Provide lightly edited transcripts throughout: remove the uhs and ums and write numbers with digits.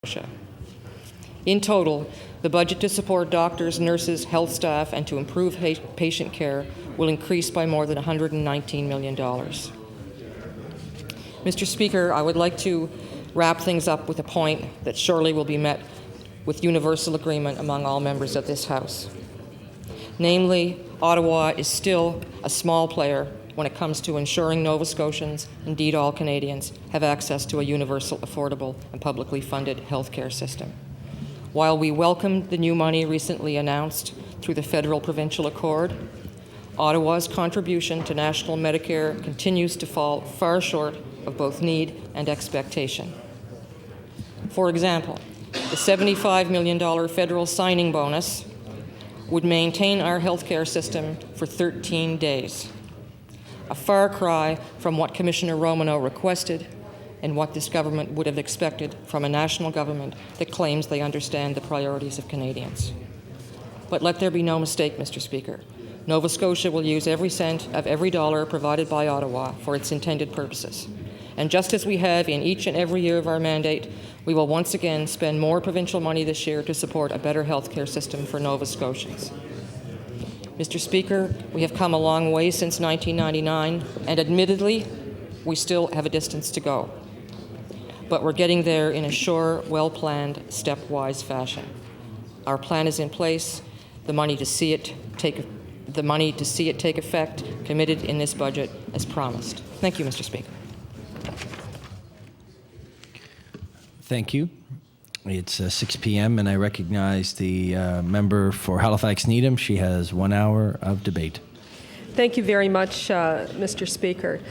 Scotia. In total, the budget to support doctors, nurses, health staff, and to improve patient care will increase by more than $119 million. Mr. Speaker, I would like to wrap things up with a point that surely will be met with universal agreement among all members of this House. Namely, Ottawa is still a small player when it comes to ensuring Nova Scotians, indeed all Canadians, have access to a universal, affordable, and publicly funded healthcare system. While we welcomed the new money recently announced through the federal-provincial accord, Ottawa's contribution to national Medicare continues to fall far short of both need and expectation. For example, the $75 million federal signing bonus would maintain our healthcare system for 13 days, a far cry from what Commissioner Romanow requested and what this government would have expected from a national government that claims they understand the priorities of Canadians. But let there be no mistake, Mr. Speaker. Nova Scotia will use every cent of every dollar provided by Ottawa for its intended purposes. And just as we have in each and every year of our mandate, we will once again spend more provincial money this year to support a better healthcare system for Nova Scotians. Mr. Speaker, we have come a long way since 1999, and admittedly, we still have a distance to go. But we're getting there in a sure, well-planned, stepwise fashion. Our plan is in place. The money to see it take effect, committed in this budget as promised. Thank you, Mr. Speaker. Thank you. It's 6 p.m. and I recognize the member for Halifax Needham. She has 1 hour of debate. Thank you very much, Mr. Speaker.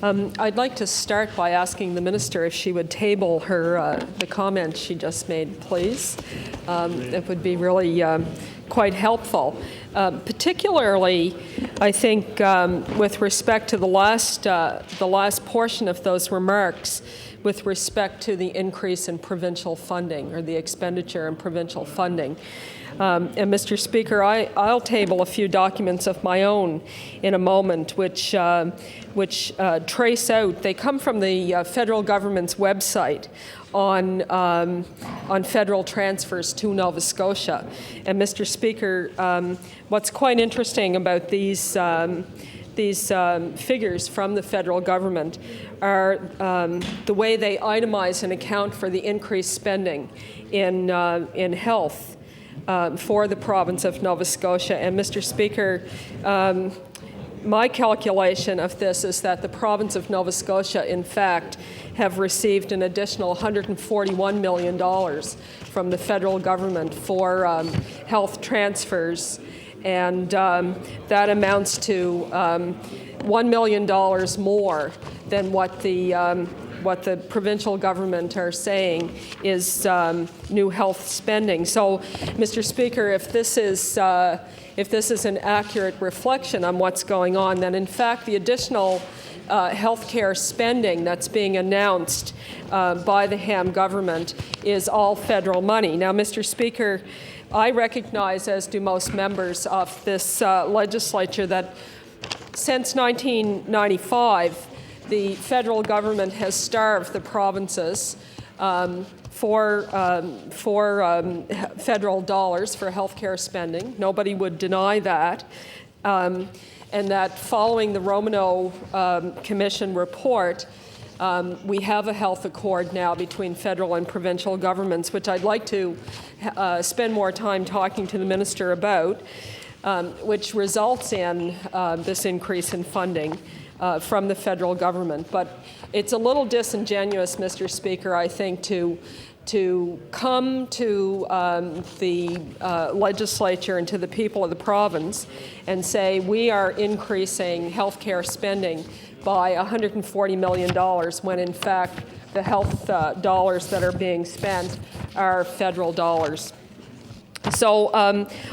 I'd like to start by asking the Minister if she would table the comment she just made, please. It would be really quite helpful. Particularly, I think, with respect to the last portion of those remarks, with respect to the increase in provincial funding or the expenditure in provincial funding. And Mr. Speaker, I'll table a few documents of my own in a moment, which trace out. They come from the federal government's website on federal transfers to Nova Scotia. And Mr. Speaker, what's quite interesting about these figures from the federal government are the way they itemize and account for the increased spending in health for the province of Nova Scotia. And Mr. Speaker, my calculation of this is that the province of Nova Scotia, in fact, have received an additional $141 million from the federal government for health transfers. And that amounts to $1 million more than what the provincial government are saying is new health spending. So, Mr. Speaker, if this is an accurate reflection on what's going on, then in fact the additional healthcare spending that's being announced by the Ham government is all federal money. Now, Mr. Speaker, I recognize, as do most members of this legislature, that since 1995, the federal government has starved the provinces for federal dollars for healthcare spending. Nobody would deny that. And that following the Romanow Commission report, we have a health accord now between federal and provincial governments, which I'd like to spend more time talking to the Minister about, which results in this increase in funding from the federal government. But it's a little disingenuous, Mr. Speaker, I think, to come to the legislature and to the people of the province and say we are increasing healthcare spending by $140 million when in fact the health dollars that are being spent are federal dollars. So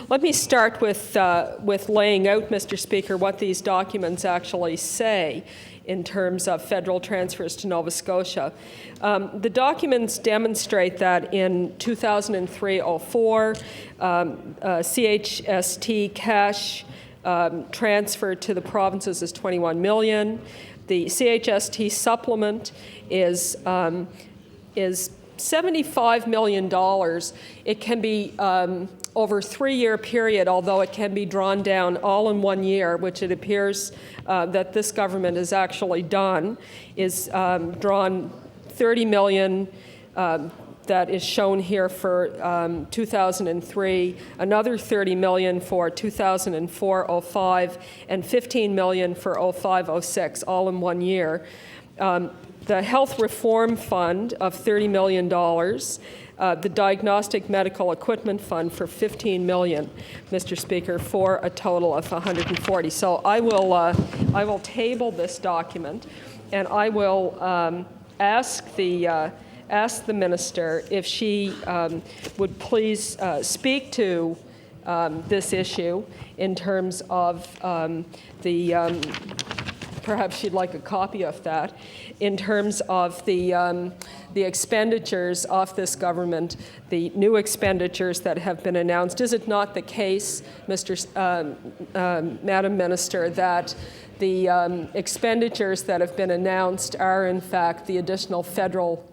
let me start with laying out, Mr. Speaker, what these documents actually say in terms of federal transfers to Nova Scotia. The documents demonstrate that in 2003-04, CHST cash transfer to the provinces is $21 million. The CHST supplement is $75 million, it can be over a 3-year period, although it can be drawn down all in 1 year, which it appears that this government has actually done, is drawn $30 million that is shown here for 2003, another $30 million for 2004-05, and $15 million for 05-06, all in 1 year. The Health Reform Fund of $30 million, the Diagnostic Medical Equipment Fund for $15 million, Mr. Speaker, for a total of $140. So I will table this document, and I will ask the minister if she would please speak to this issue in terms of perhaps she'd like a copy of that, in terms of the expenditures of this government, the new expenditures that have been announced. Is it not the case, Madam Minister, that the expenditures that have been announced are in fact the additional federal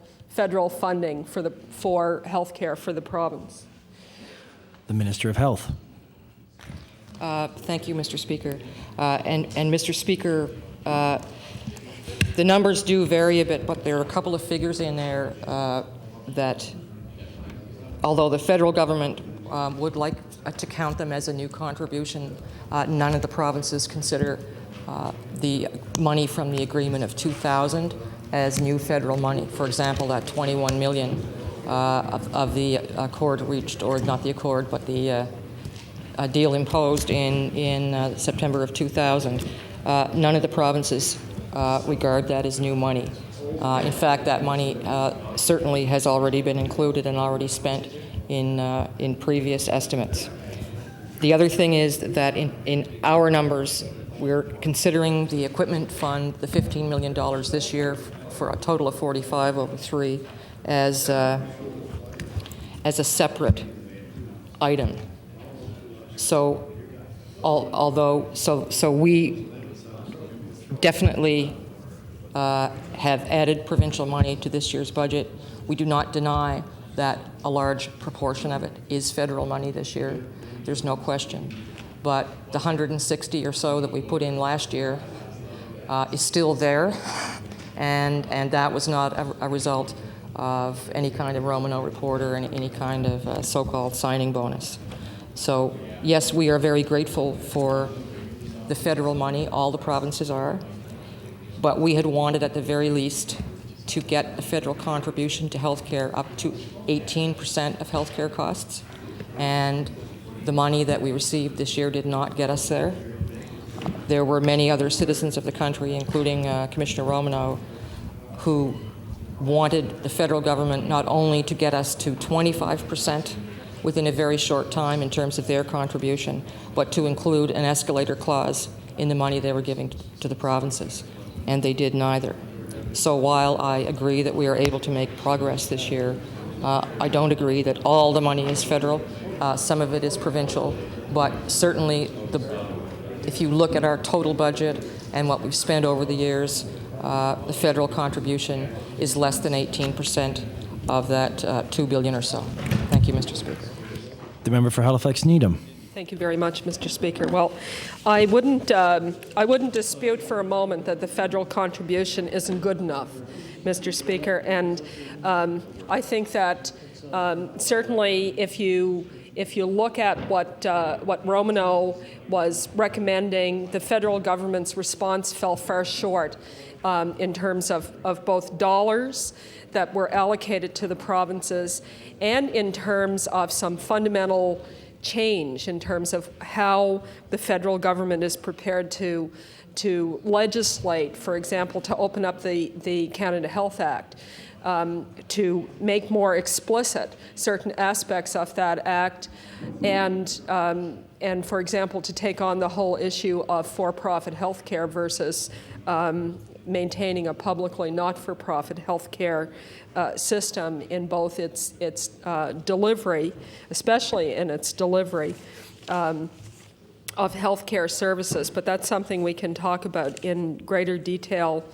funding for health care for the province? The Minister of Health. Thank you, Mr. Speaker. And Mr. Speaker, the numbers do vary a bit, but there are a couple of figures in there that, although the federal government would like to count them as a new contribution, none of the provinces consider the money from the agreement of 2000 as new federal money. For example, that $21 million of the accord reached, or not the accord, but the deal imposed in September of 2000, none of the provinces regard that as new money. In fact, that money certainly has already been included and already spent in previous estimates. The other thing is that in our numbers, we're considering the equipment fund, the $15 million this year for a total of 45 over 3, as a separate item. So, so we definitely have added provincial money to this year's budget. We do not deny that a large proportion of it is federal money this year. There's no question. But the 160 or so that we put in last year is still there, and that was not a result of any kind of Romano report or any kind of so-called signing bonus. So yes, we are very grateful for the federal money, all the provinces are, but we had wanted at the very least to get a federal contribution to healthcare up to 18% of healthcare costs, and the money that we received this year did not get us there. There were many other citizens of the country, including Commissioner Romano, who wanted the federal government not only to get us to 25% within a very short time in terms of their contribution, but to include an escalator clause in the money they were giving to the provinces, and they did neither. So while I agree that we are able to make progress this year, I don't agree that all the money is federal. Some of it is provincial, but certainly if you look at our total budget and what we've spent over the years, the federal contribution is less than 18% of that $2 billion or so. Thank you, Mr. Speaker. The member for Halifax Needham. Thank you very much, Mr. Speaker. Well, I wouldn't dispute for a moment that the federal contribution isn't good enough, Mr. Speaker, and I think that certainly if you look at what Romano was recommending, the federal government's response fell far short in terms of both dollars that were allocated to the provinces and in terms of some fundamental change in terms of how the federal government is prepared to legislate, for example, to open up the Canada Health Act, to make more explicit certain aspects of that act, and for example, to take on the whole issue of for-profit health care versus maintaining a publicly not-for-profit health care system in both its delivery, especially in its delivery of health care services. But that's something we can talk about in greater detail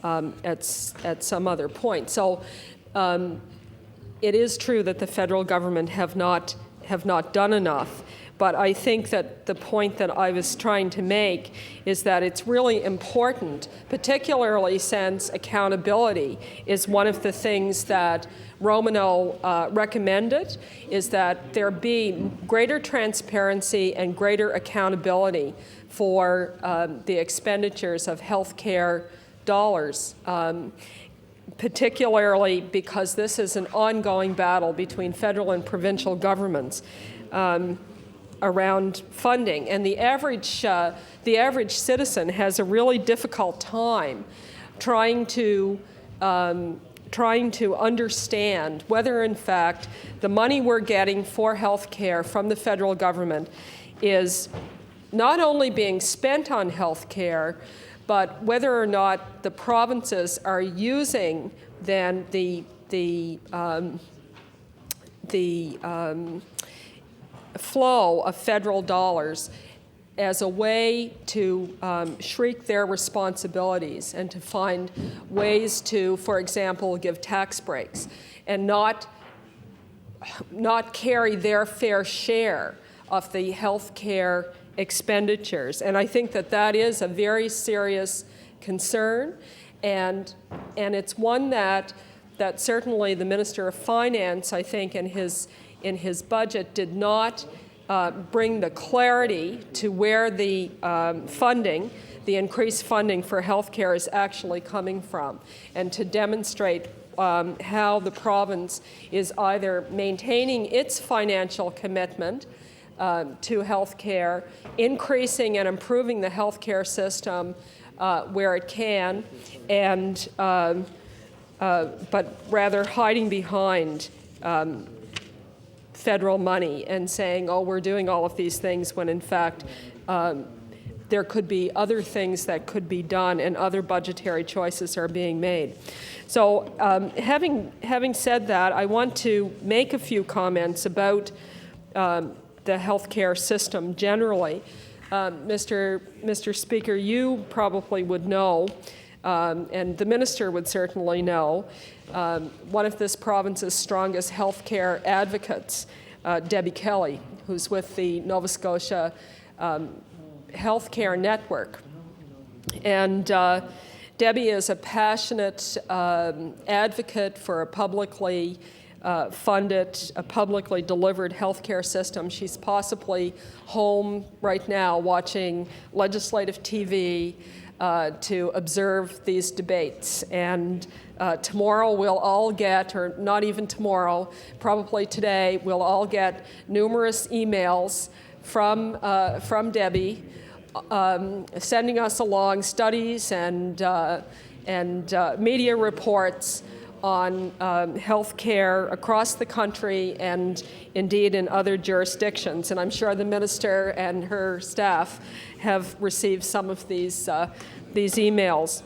at some other point. So it is true that the federal government have not done enough. But I think that the point that I was trying to make is that it's really important, particularly since accountability is one of the things that Romano recommended, is that there be greater transparency and greater accountability for the expenditures of healthcare dollars. Particularly because this is an ongoing battle between federal and provincial governments around funding, and the average citizen has a really difficult time trying to understand whether, in fact, the money we're getting for health care from the federal government is not only being spent on health care, but whether or not the provinces are using then the flow of federal dollars as a way to shirk their responsibilities and to find ways to, for example, give tax breaks and not carry their fair share of the health care expenditures. And I think that that is a very serious concern, and it's one that certainly the Minister of Finance, I think, in his budget did not bring the clarity to where the funding, the increased funding for healthcare is actually coming from, and to demonstrate how the province is either maintaining its financial commitment to healthcare, increasing and improving the healthcare system where it can, and but rather hiding behind federal money and saying, oh, we're doing all of these things, when in fact there could be other things that could be done and other budgetary choices are being made. So having said that, I want to make a few comments about the healthcare system generally. Mr. Speaker, you probably would know, and the minister would certainly know, one of this province's strongest healthcare advocates, Debbie Kelly, who's with the Nova Scotia Healthcare Network. And Debbie is a passionate advocate for a publicly funded, a publicly delivered healthcare system. She's possibly home right now watching legislative TV to observe these debates. And tomorrow we'll all get, or not even tomorrow, probably today, we'll all get numerous emails from Debbie sending us along studies and media reports on health care across the country and indeed in other jurisdictions. And I'm sure the minister and her staff have received some of these emails.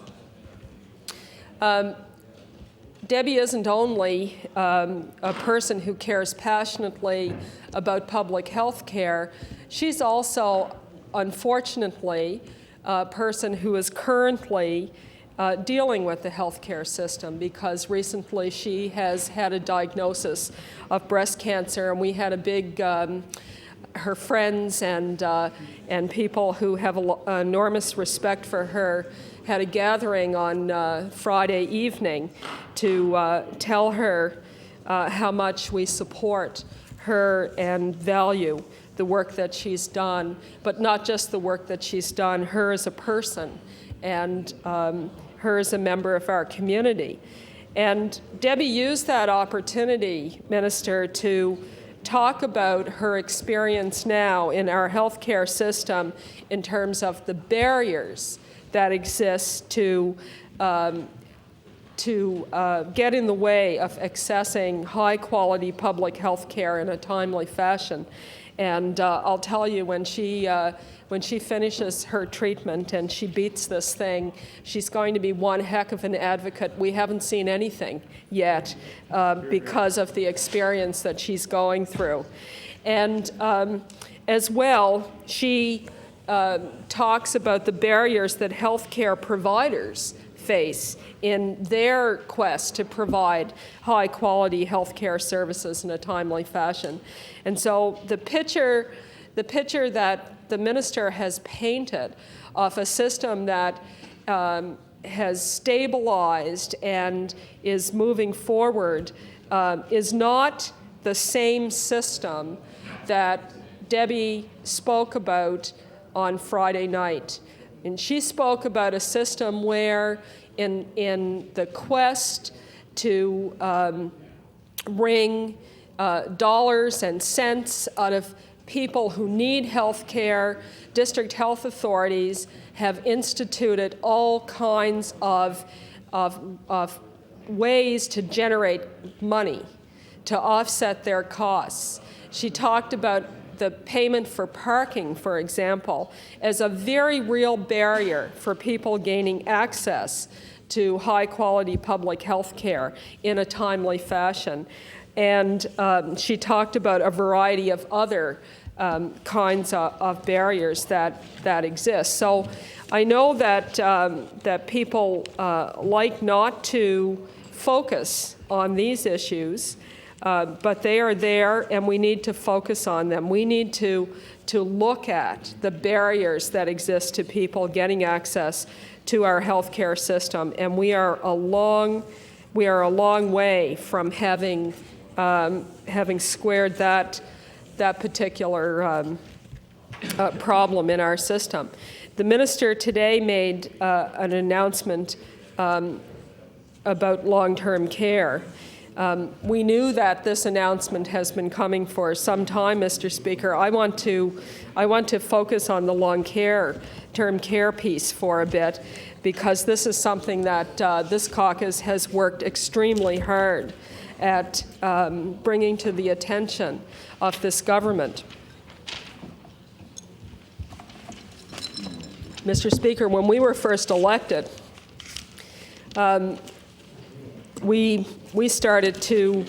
Debbie isn't only a person who cares passionately about public health care, she's also, unfortunately, a person who is currently dealing with the healthcare system, because recently she has had a diagnosis of breast cancer, and we had a big, her friends and people who have enormous respect for her had a gathering on Friday evening to tell her how much we support her and value the work that she's done, but not just the work that she's done, her as a person, and her as a member of our community. And Debbie used that opportunity, Minister, to talk about her experience now in our healthcare system in terms of the barriers that exist to get in the way of accessing high-quality public health care in a timely fashion. And I'll tell you, when she finishes her treatment and she beats this thing, she's going to be one heck of an advocate. We haven't seen anything yet because of the experience that she's going through. And as well, she talks about the barriers that healthcare providers face in their quest to provide high-quality health care services in a timely fashion. And so the picture that the minister has painted of a system that has stabilized and is moving forward is not the same system that Debbie spoke about on Friday night. And she spoke about a system where in the quest to wring dollars and cents out of people who need health care, district health authorities have instituted all kinds of ways to generate money to offset their costs. She talked about the payment for parking, for example, as a very real barrier for people gaining access to high-quality public health care in a timely fashion. And she talked about a variety of other kinds of barriers that exist. So I know that people like not to focus on these issues, but they are there, and we need to focus on them. We need to look at the barriers that exist to people getting access to our healthcare system, and we are a long way from having squared that particular problem in our system. The minister today made an announcement about long-term care. We knew that this announcement has been coming for some time, Mr. Speaker. I want to focus on the long-term care piece for a bit, because this is something that this caucus has worked extremely hard at bringing to the attention of this government. Mr. Speaker, when we were first elected, we started to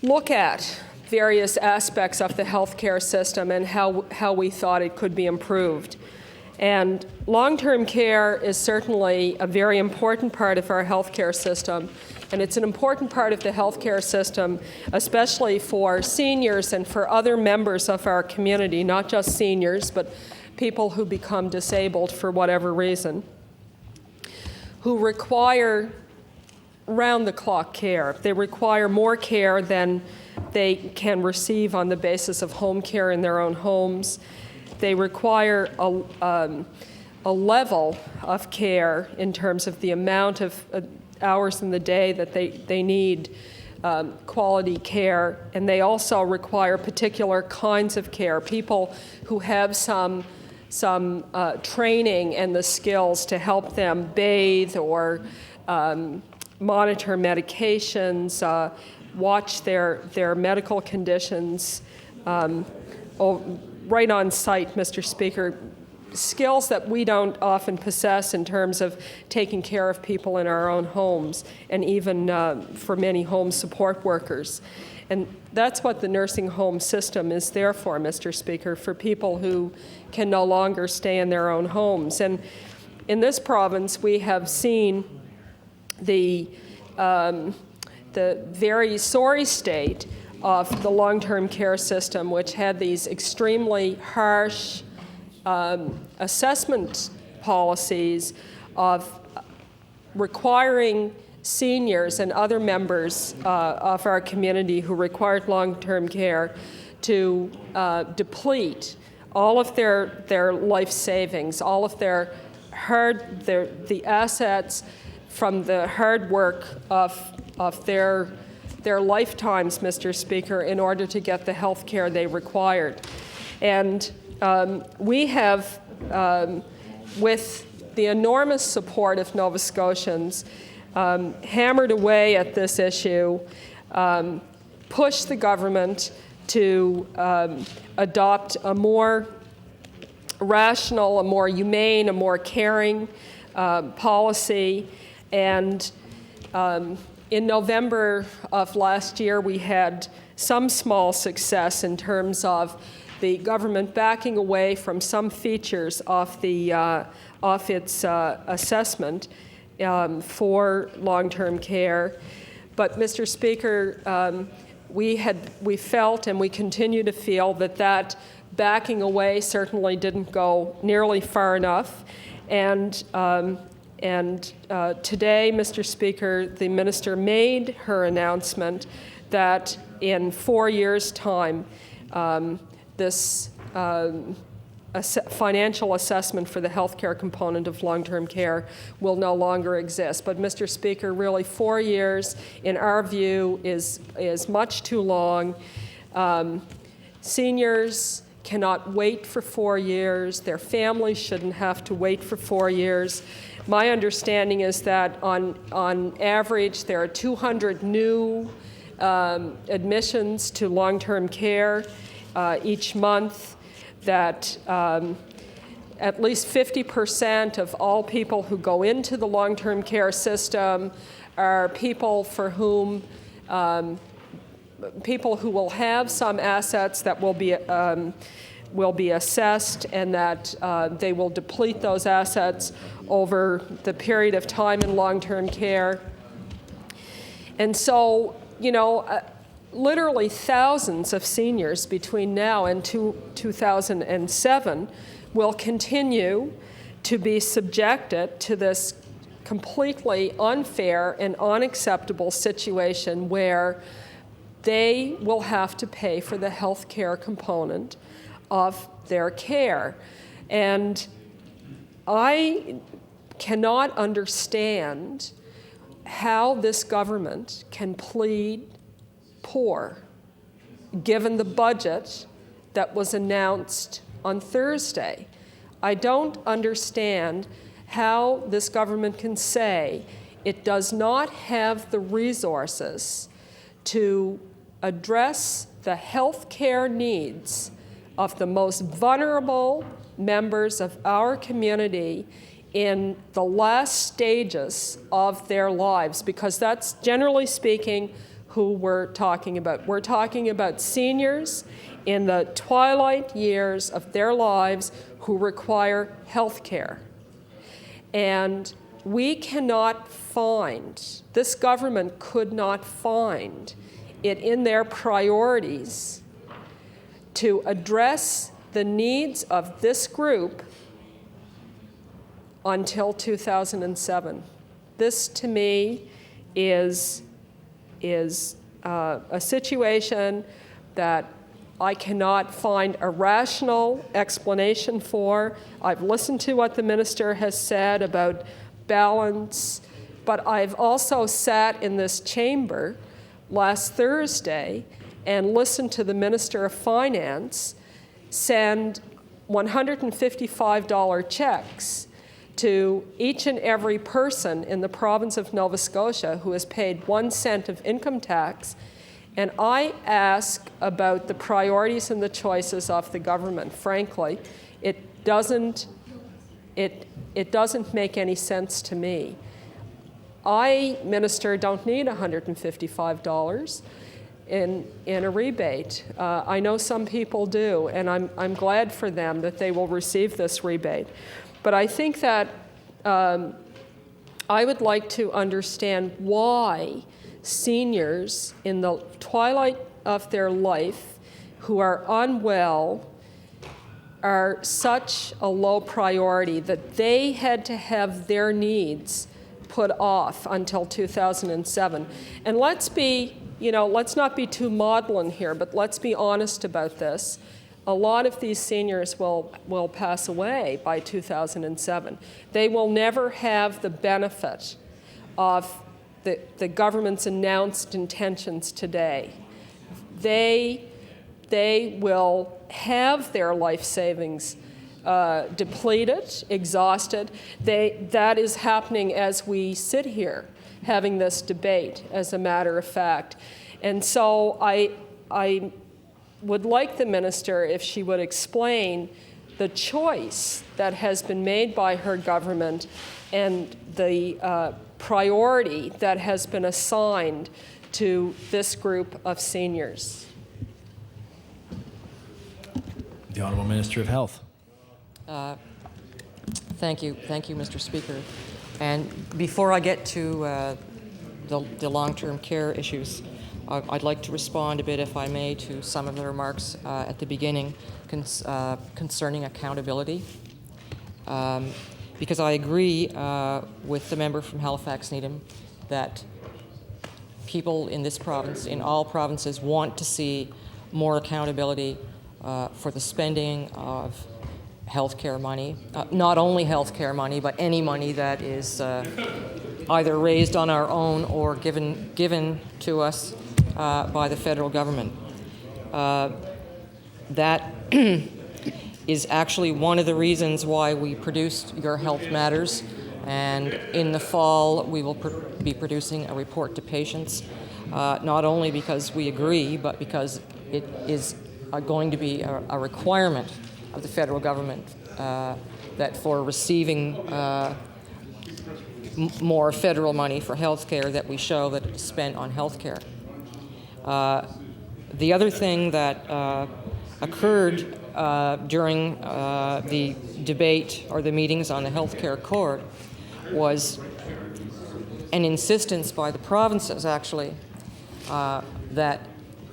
look at various aspects of the healthcare system and how we thought it could be improved. And long-term care is certainly a very important part of our healthcare system, and it's an important part of the healthcare system, especially for seniors and for other members of our community, not just seniors, but people who become disabled for whatever reason, who require round-the-clock care. They require more care than they can receive on the basis of home care in their own homes. They require a level of care in terms of the amount of hours in the day that they need quality care, and they also require particular kinds of care. People who have some training and the skills to help them bathe or monitor medications, watch their medical conditions right on site, Mr. Speaker. Skills that we don't often possess in terms of taking care of people in our own homes, and even for many home support workers. And that's what the nursing home system is there for, Mr. Speaker, for people who can no longer stay in their own homes. And in this province, we have seen the very sorry state of the long-term care system, which had these extremely harsh assessment policies of requiring seniors and other members of our community who required long-term care to deplete all of their life savings, all of the assets from the hard work of their lifetimes, Mr. Speaker, in order to get the health care they required. And we have, with the enormous support of Nova Scotians, hammered away at this issue, pushed the government to adopt a more rational, a more humane, a more caring policy. And in November of last year, we had some small success in terms of the government backing away from some features of its assessment for long-term care. But, Mr. Speaker, we felt and we continue to feel that backing away certainly didn't go nearly far enough. And today, Mr. Speaker, the minister made her announcement that in 4 years' time, this financial assessment for the healthcare component of long-term care will no longer exist. But, Mr. Speaker, really 4 years, in our view, is much too long. Seniors cannot wait for 4 years. Their families shouldn't have to wait for 4 years. My understanding is that on average, there are 200 new admissions to long-term care each month, that at least 50% of all people who go into the long-term care system are people for whom people who will have some assets that will be assessed, and that they will deplete those assets over the period of time in long-term care. And so, literally thousands of seniors between now and 2007 will continue to be subjected to this completely unfair and unacceptable situation where they will have to pay for the health care component of their care. And I cannot understand how this government can plead poor, given the budget that was announced on Thursday. I don't understand how this government can say it does not have the resources to address the health care needs of the most vulnerable members of our community in the last stages of their lives, because that's, generally speaking, who we're talking about. We're talking about seniors in the twilight years of their lives who require health care. And we cannot find, this government could not find it in their priorities to address the needs of this group until 2007. This, to me, is a situation that I cannot find a rational explanation for. I've listened to what the minister has said about balance, but I've also sat in this chamber last Thursday and listened to the Minister of Finance send $155 checks to each and every person in the province of Nova Scotia who has paid 1 cent of income tax. And I ask about the priorities and the choices of the government. Frankly, it doesn't make any sense to me. I, Minister, don't need $155 in a rebate. I know some people do, and I'm glad for them that they will receive this rebate. But I think that I would like to understand why seniors in the twilight of their life who are unwell are such a low priority that they had to have their needs put off until 2007. And let's not be too maudlin here, but let's be honest about this. A lot of these seniors will pass away by 2007. They will never have the benefit of the government's announced intentions today. They will have their life savings depleted, exhausted. That is happening as we sit here having this debate, as a matter of fact. And so I would like the minister, if she would explain the choice that has been made by her government and the priority that has been assigned to this group of seniors. The Honourable Minister of Health. Thank you, Mr. Speaker. And before I get to the long-term care issues, I'd like to respond a bit, if I may, to some of the remarks at the beginning concerning accountability. Because I agree with the member from Halifax Needham that people in this province, in all provinces, want to see more accountability for the spending of healthcare money, not only healthcare money, but any money that is either raised on our own or given to us by the federal government. That is actually one of the reasons why we produced Your Health Matters, and in the fall we will be producing a report to patients, not only because we agree, but because it is going to be a requirement of the federal government that for receiving more federal money for health care, that we show that it's spent on health care. The other thing that occurred during the debate or the meetings on the health care accord was an insistence by the provinces, actually, that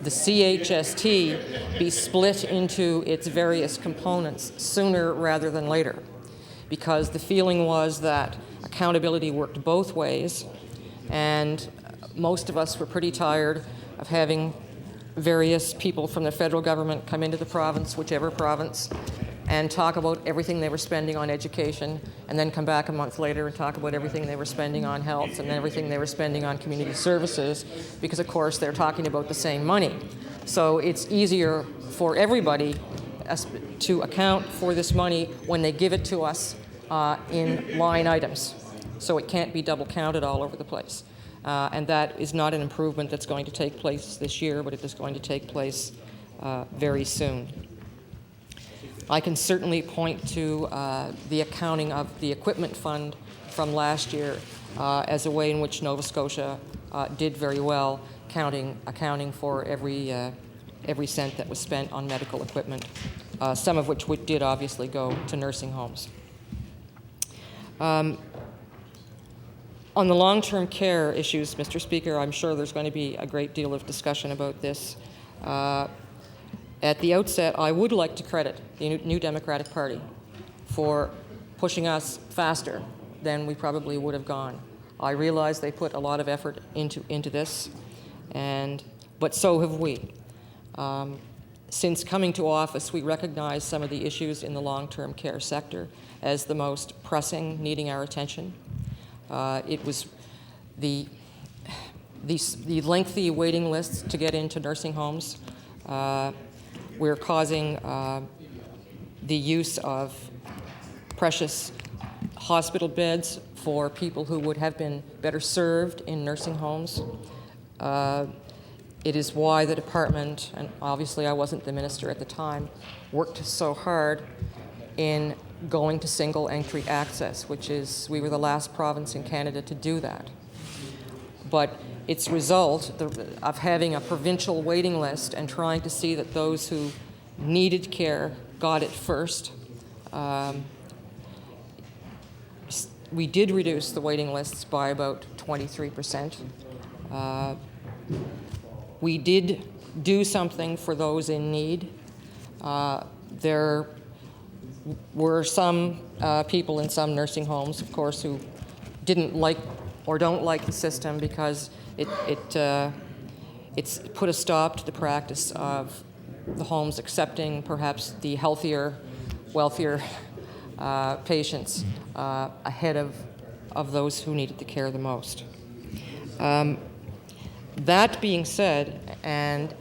the CHST be split into its various components sooner rather than later, because the feeling was that accountability worked both ways, and most of us were pretty tired of having various people from the federal government come into the province, whichever province, and talk about everything they were spending on education, and then come back a month later and talk about everything they were spending on health and everything they were spending on community services, because of course they're talking about the same money. So it's easier for everybody to account for this money when they give it to us in line items. So it can't be double counted all over the place. And that is not an improvement that's going to take place this year, but it is going to take place very soon. I can certainly point to the accounting of the equipment fund from last year as a way in which Nova Scotia did very well, accounting for every cent that was spent on medical equipment, some of which did obviously go to nursing homes. On the long-term care issues, Mr. Speaker, I'm sure there's going to be a great deal of discussion about this. At the outset, I would like to credit the New Democratic Party for pushing us faster than we probably would have gone. I realize they put a lot of effort into this, but so have we. Since coming to office, we recognize some of the issues in the long-term care sector as the most pressing, needing our attention. It was the lengthy waiting lists to get into nursing homes. We're causing the use of precious hospital beds for people who would have been better served in nursing homes. It is why the department, and obviously I wasn't the minister at the time, worked so hard in going to single entry access, which is, we were the last province in Canada to do that. But its result of having a provincial waiting list and trying to see that those who needed care got it first, we did reduce the waiting lists by about 23%. We did do something for those in need. There were some people in some nursing homes, of course, who didn't like or don't like the system because it's put a stop to the practice of the homes accepting perhaps the healthier, wealthier patients ahead of those who needed the care the most. That being said, and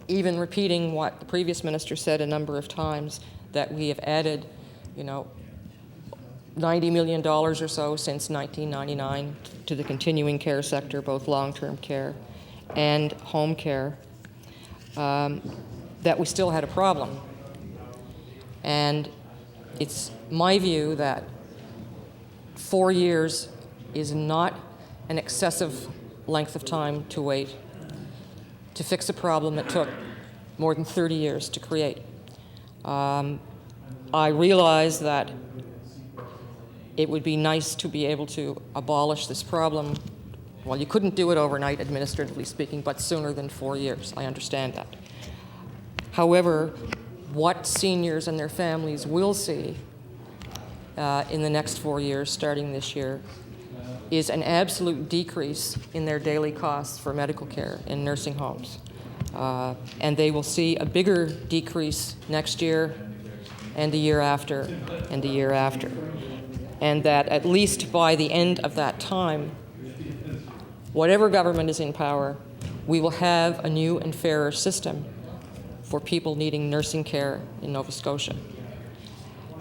even repeating what the previous minister said a number of times, that we have added, $90 million or so since 1999 to the continuing care sector, both long-term care and home care, that we still had a problem. And it's my view that 4 years is not an excessive length of time to wait to fix a problem that took more than 30 years to create. I realize that it would be nice to be able to abolish this problem. Well, you couldn't do it overnight, administratively speaking, but sooner than 4 years. I understand that. However, what seniors and their families will see in the next 4 years, starting this year, is an absolute decrease in their daily costs for medical care in nursing homes. And they will see a bigger decrease next year and the year after and the year after. And that at least by the end of that time, whatever government is in power, we will have a new and fairer system for people needing nursing care in Nova Scotia.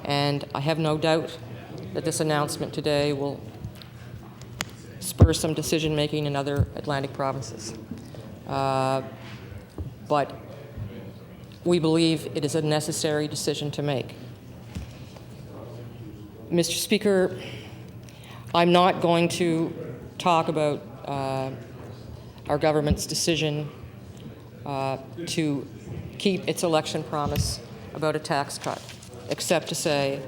And I have no doubt that this announcement today will spur some decision-making in other Atlantic provinces. But we believe it is a necessary decision to make. Mr. Speaker, I'm not going to talk about our government's decision to keep its election promise about a tax cut, except to say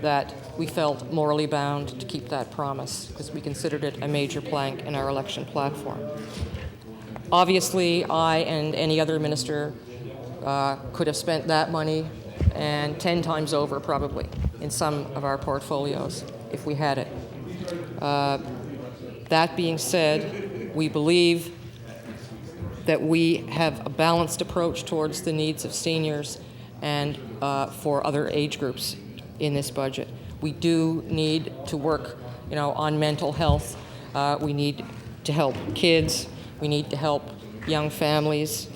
that we felt morally bound to keep that promise because we considered it a major plank in our election platform. Obviously, I and any other minister could have spent that money and 10 times over probably in some of our portfolios if we had it. That being said, we believe that we have a balanced approach towards the needs of seniors and for other age groups in this budget. We do need to work, on mental health. We need to help kids. We need to help young families.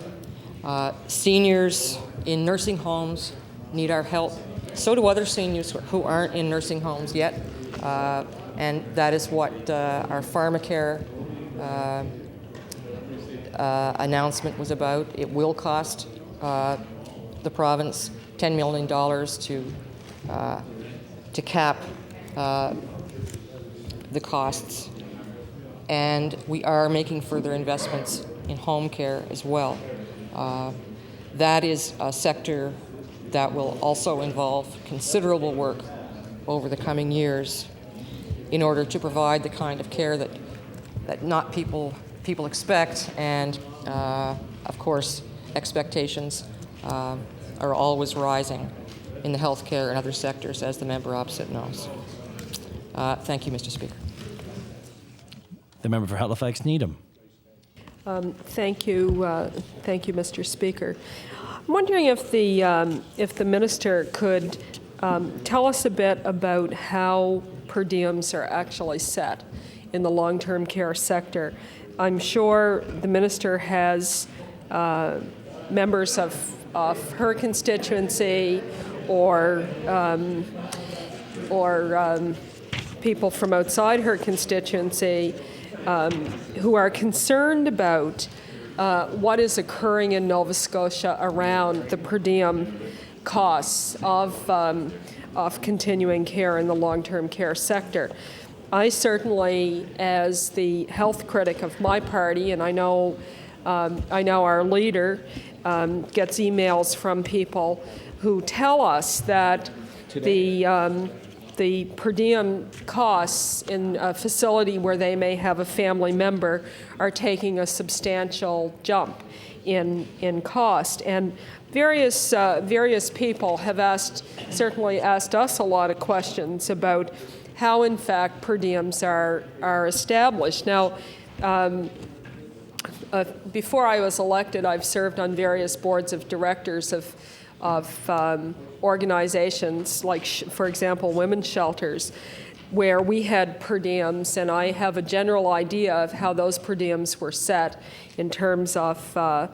Seniors in nursing homes need our help. So do other seniors who aren't in nursing homes yet. And that is what our pharmacare announcement was about. It will cost the province $10 million to cap the costs. And we are making further investments in home care as well. That is a sector that will also involve considerable work over the coming years in order to provide the kind of care that not people expect, and of course expectations are always rising in the healthcare and other sectors, as the member opposite knows. Thank you, Mr. Speaker. The member for Halifax Needham. Thank you, Mr. Speaker. I'm wondering if the minister could tell us a bit about how per diems are actually set in the long-term care sector. I'm sure the minister has members of her constituency or people from outside her constituency who are concerned about what is occurring in Nova Scotia around the per diem costs of continuing care in the long-term care sector. I certainly, as the health critic of my party, and I know our leader gets emails from people who tell us that the per diem costs in a facility where they may have a family member are taking a substantial jump in cost. And various people have certainly asked us a lot of questions about how, in fact, per diems are established. Now, before I was elected, I've served on various boards of directors of organizations like, for example, women's shelters, where we had per diems, and I have a general idea of how those per diems were set in terms of our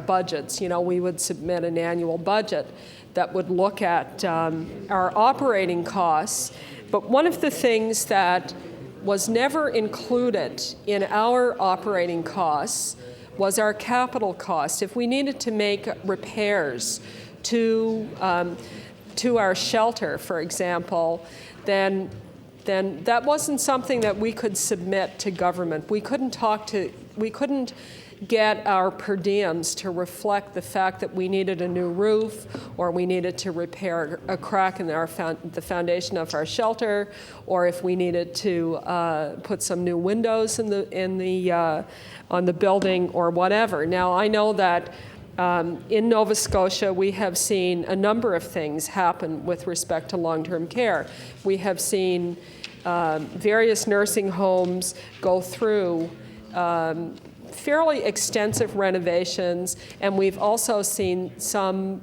budgets. We would submit an annual budget that would look at our operating costs. But one of the things that was never included in our operating costs was our capital costs. If we needed to make repairs to our shelter, for example, then that wasn't something that we could submit to government. We couldn't get our per diems to reflect the fact that we needed a new roof, or we needed to repair a crack in the foundation of our shelter, or if we needed to put some new windows on the building, or whatever. Now, I know that in Nova Scotia, we have seen a number of things happen with respect to long-term care. We have seen various nursing homes go through fairly extensive renovations, and we've also seen some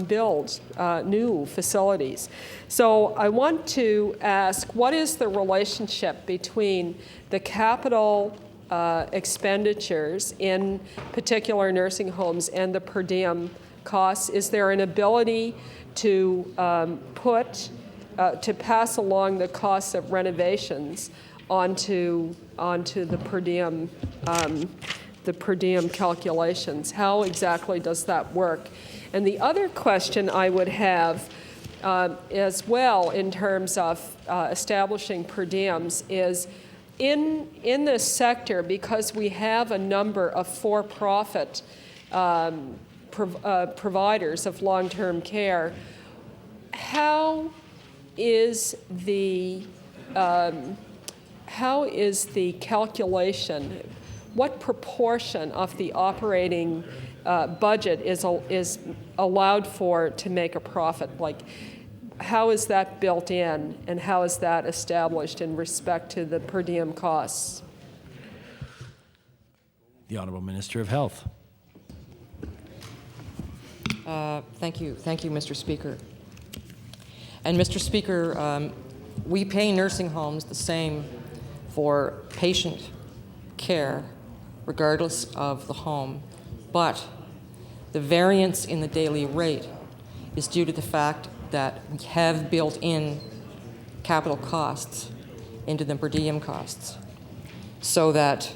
build new facilities. So I want to ask, what is the relationship between the capital expenditures in particular nursing homes and the per diem costs? Is there an ability to to pass along the costs of renovations onto the per diem calculations? How exactly does that work? And the other question I would have as well in terms of establishing per diems is, in this sector, because we have a number of for-profit providers of long-term care, how is the calculation? What proportion of the operating budget is allowed for to make a profit? Like, how is that built in, and how is that established in respect to the per diem costs? The Honourable Minister of Health. Thank you, Mr. Speaker. And Mr. Speaker, we pay nursing homes the same for patient care, regardless of the home, but the variance in the daily rate is due to the fact that we have built in capital costs into the per diem costs, so that,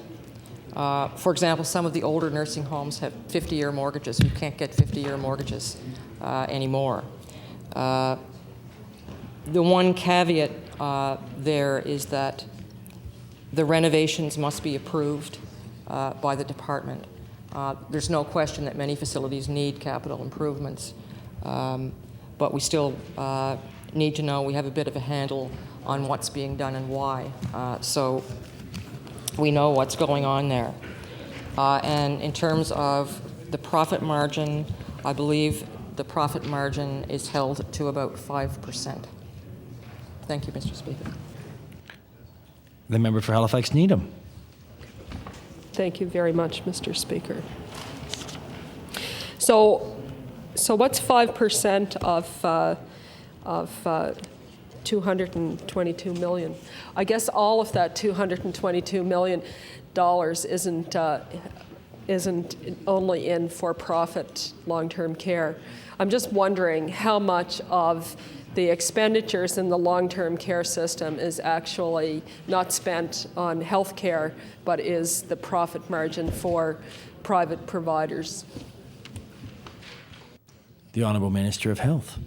for example, some of the older nursing homes have 50-year mortgages. You can't get 50-year mortgages anymore. The one caveat there is that the renovations must be approved by the department. There's no question that many facilities need capital improvements, but we still need to know, we have a bit of a handle on what's being done and why, so we know what's going on there. And in terms of the profit margin, I believe the profit margin is held to about 5%. Thank you, Mr. Speaker. The member for Halifax Needham. Thank you very much, Mr. Speaker. So what's 5% of 222 million? I guess all of that $222 million isn't only in for-profit long-term care. I'm just wondering how much of the expenditures in the long-term care system is actually not spent on health care, but is the profit margin for private providers. The Honourable Minister of Health.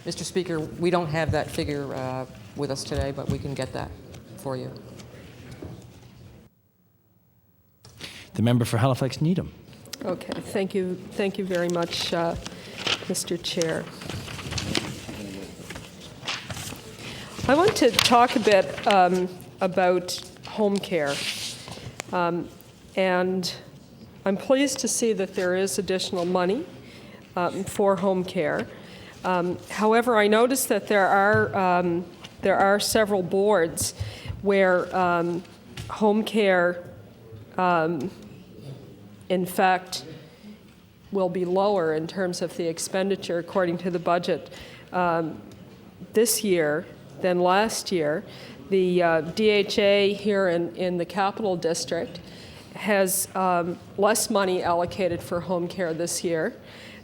Mr. Speaker, we don't have that figure with us today, but we can get that for you. The member for Halifax Needham. Okay, thank you very much, Mr. Chair. I want to talk a bit about home care, and I'm pleased to see that there is additional money for home care. However, I noticed that there are several boards where home care, in fact, will be lower in terms of the expenditure according to the budget this year than last year. The DHA here in the Capital District has less money allocated for home care this year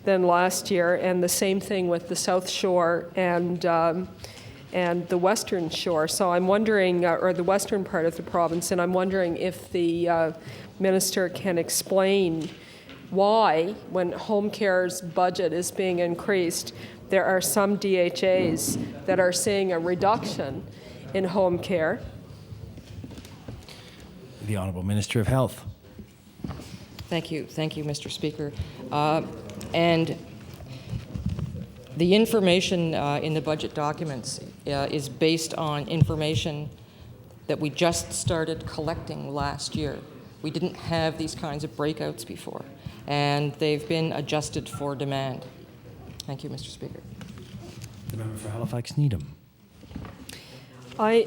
than last year, and the same thing with the South Shore and the Western Shore. So I'm wondering, or the western part of the province, and I'm wondering if the Minister can explain why, when home care's budget is being increased, there are some DHAs that are seeing a reduction in home care. The Honourable Minister of Health. Thank you, Mr. Speaker. And the information in the budget documents is based on information that we just started collecting last year. We didn't have these kinds of breakouts before, and they've been adjusted for demand. Thank you, Mr. Speaker. The member for Halifax Needham. I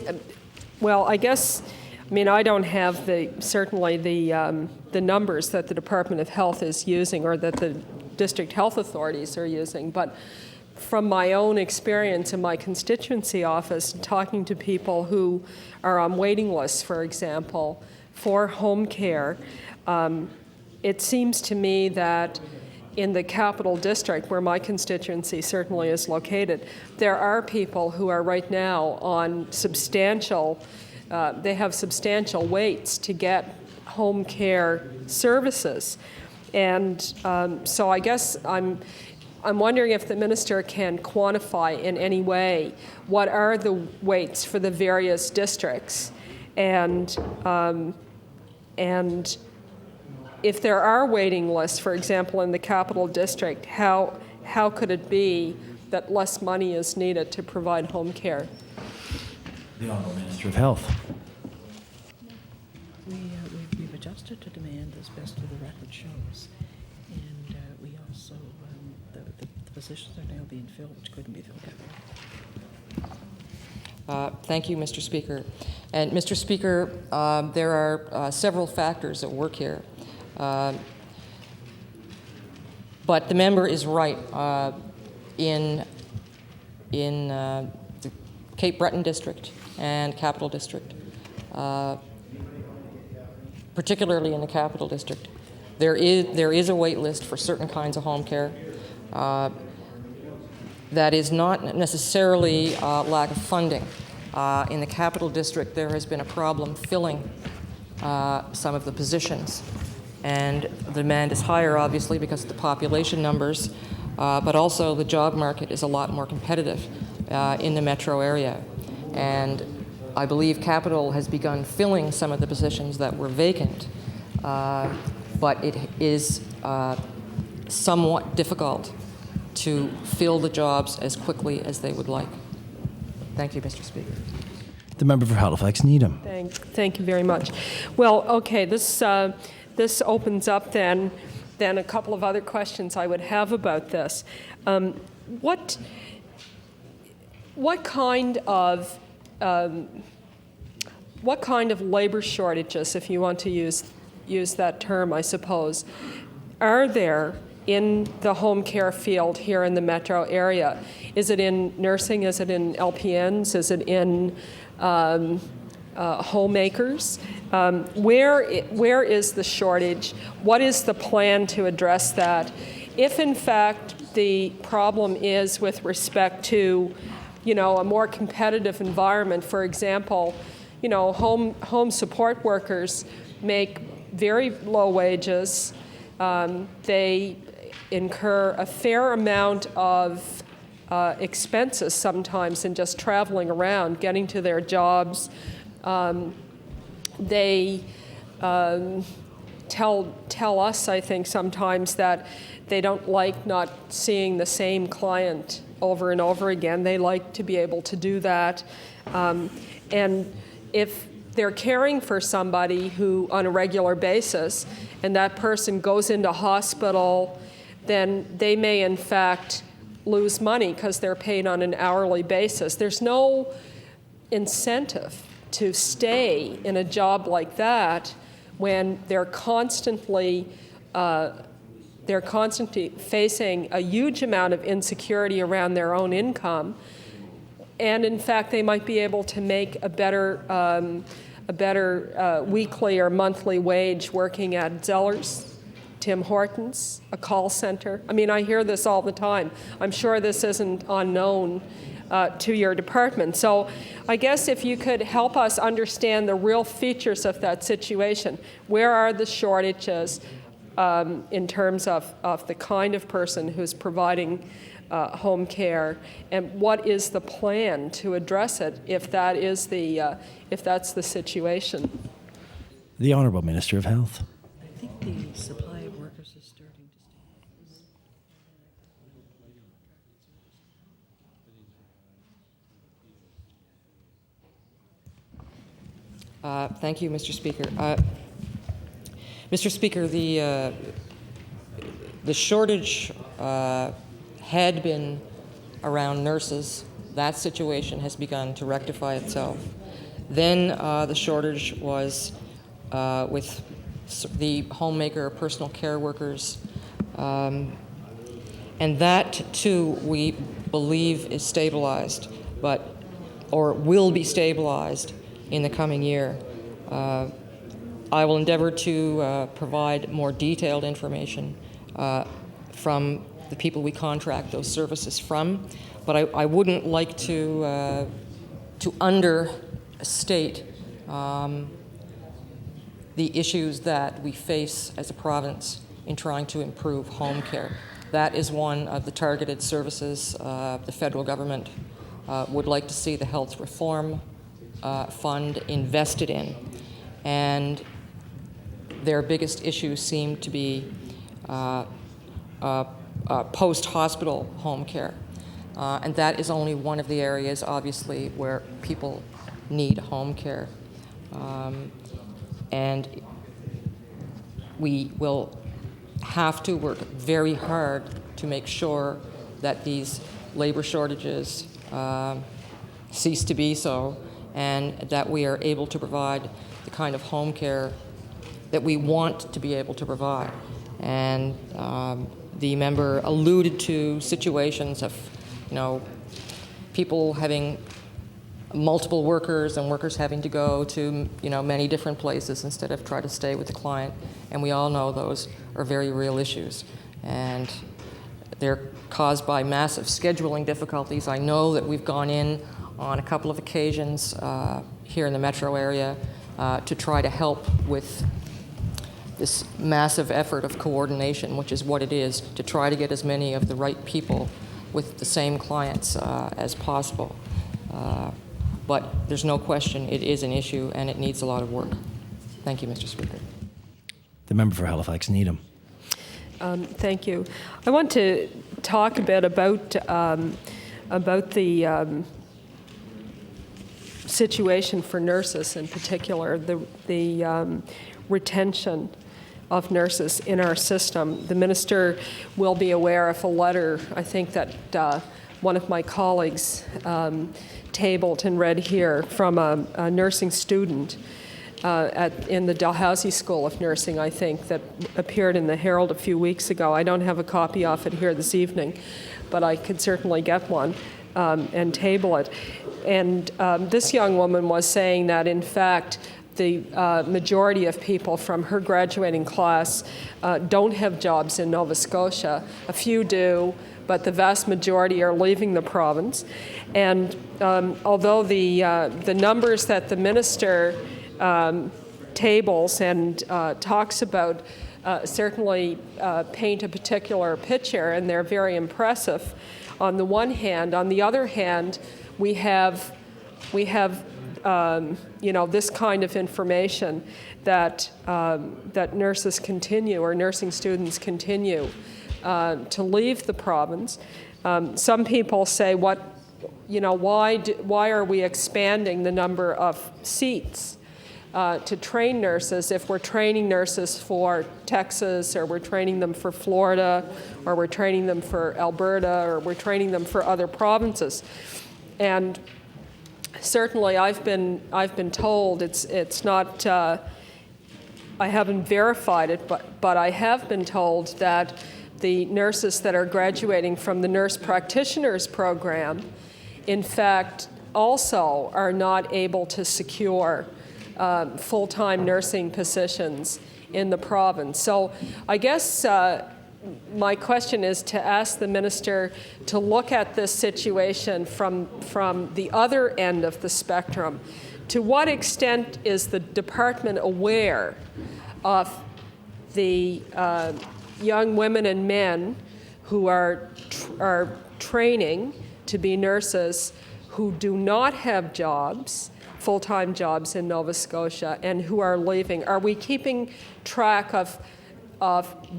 guess, I don't have certainly the numbers that the Department of Health is using or that the district health authorities are using, but from my own experience in my constituency office, talking to people who are on waiting lists, for example, for home care, it seems to me that in the capital district, where my constituency certainly is located, there are people who are right now on substantial, they have substantial waits to get home care services. And so I guess I'm wondering if the minister can quantify in any way what are the waits for the various districts, and if there are waiting lists, for example, in the capital district, how could it be that less money is needed to provide home care? The Honourable Minister of Health. We've adjusted to demand as best the record shows, and we also the positions are now being filled which couldn't be filled before. Thank you, Mr. Speaker. And Mr. Speaker, there are several factors at work here. But the member is right. In the Cape Breton district and Capital District, particularly in the Capital District, there is a wait list for certain kinds of home care. That is not necessarily lack of funding. In the Capital District, there has been a problem filling some of the positions. And the demand is higher, obviously, because of the population numbers, but also the job market is a lot more competitive in the metro area. And I believe Capital has begun filling some of the positions that were vacant, but it is somewhat difficult to fill the jobs as quickly as they would like. Thank you, Mr. Speaker. The member for Halifax Needham. Thank you very much. Well, okay, this opens up then a couple of other questions I would have about this. What kind of labor shortages, if you want to use that term, I suppose, are there in the home care field here in the metro area? Is it in nursing? Is it in LPNs? Is it in homemakers? Where is the shortage? What is the plan to address that? If in fact the problem is with respect to, a more competitive environment, for example, home support workers make very low wages. They incur a fair amount of expenses sometimes in just traveling around, getting to their jobs. They tell us, I think, sometimes that they don't like not seeing the same client over and over again. They like to be able to do that. And if they're caring for somebody who, on a regular basis, and that person goes into hospital, then they may, in fact, lose money because they're paid on an hourly basis. There's no incentive to stay in a job like that when they're constantly facing a huge amount of insecurity around their own income, and in fact they might be able to make a better weekly or monthly wage working at Zellers, Tim Hortons, a call center. I hear this all the time. I'm sure this isn't unknown to your department. So I guess if you could help us understand the real features of that situation. Where are the shortages in terms of the kind of person who's providing home care, and what is the plan to address it if that's the situation? The Honourable Minister of Health. I think the supply of workers is starting to Thank you, Mr. Speaker. Mr. Speaker, the shortage had been around nurses. That situation has begun to rectify itself. Then the shortage was with the homemaker, personal care workers, and that too we believe is stabilized, or will be stabilized in the coming year. I will endeavor to provide more detailed information from the people we contract those services from, but I wouldn't like to understate the issues that we face as a province in trying to improve home care. That is one of the targeted services the federal government would like to see the health reform fund invested in. And their biggest issues seem to be post-hospital home care. And that is only one of the areas, obviously, where people need home care. And we will have to work very hard to make sure that these labor shortages cease to be so, and that we are able to provide the kind of home care that we want to be able to provide. And the member alluded to situations of, people having multiple workers and workers having to go to, many different places instead of try to stay with the client. And we all know those are very real issues. And they're caused by massive scheduling difficulties. I know that we've gone in on a couple of occasions here in the metro area to try to help with this massive effort of coordination, which is what it is, to try to get as many of the right people with the same clients as possible. But there's no question it is an issue and it needs a lot of work. Thank you, Mr. Speaker. The member for Halifax Needham. Thank you. I want to talk a bit about the situation for nurses in particular, the retention of nurses in our system. The minister will be aware of a letter, I think, that one of my colleagues tabled and read here from a nursing student in the Dalhousie School of Nursing, I think, that appeared in the Herald a few weeks ago. I don't have a copy of it here this evening, but I could certainly get one and table it. And this young woman was saying that, in fact, the majority of people from her graduating class don't have jobs in Nova Scotia. A few do, but the vast majority are leaving the province. And although the numbers that the minister tables and talks about certainly paint a particular picture, and they're very impressive on the one hand. On the other hand, we have this kind of information that that nurses continue, or nursing students continue to leave the province. Some people say, why are we expanding the number of seats to train nurses if we're training nurses for Texas, or we're training them for Florida, or we're training them for Alberta, or we're training them for other provinces? And certainly, I've been told it's not. I haven't verified it, but I have been told that the nurses that are graduating from the nurse practitioners program, in fact, also are not able to secure full-time nursing positions in the province. So I guess my question is to ask the minister to look at this situation from the other end of the spectrum. To what extent is the department aware of the young women and men who are training to be nurses who do not have jobs full-time jobs in Nova Scotia and who are leaving. Are we keeping track of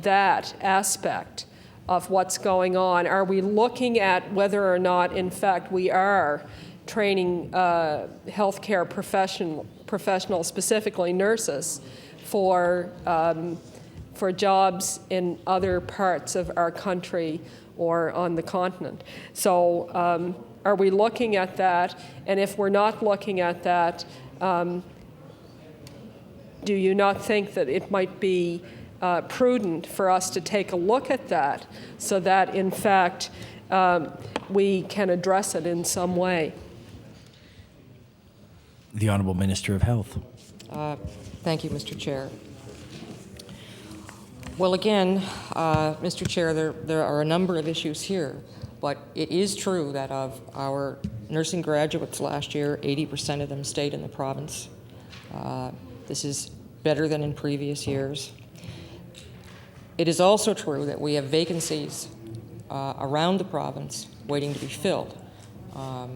that aspect of what's going on? Are we looking at whether or not, in fact, we are training healthcare professionals, specifically nurses, for jobs in other parts of our country or on the continent? So are we looking at that? And if we're not looking at that, do you not think that it might be prudent for us to take a look at that so that, in fact, we can address it in some way? The Honourable Minister of Health. Thank you, Mr. Chair. Well, again, Mr. Chair, there are a number of issues here, but it is true that of our nursing graduates last year, 80% of them stayed in the province. This is better than in previous years. It is also true that we have vacancies around the province waiting to be filled. A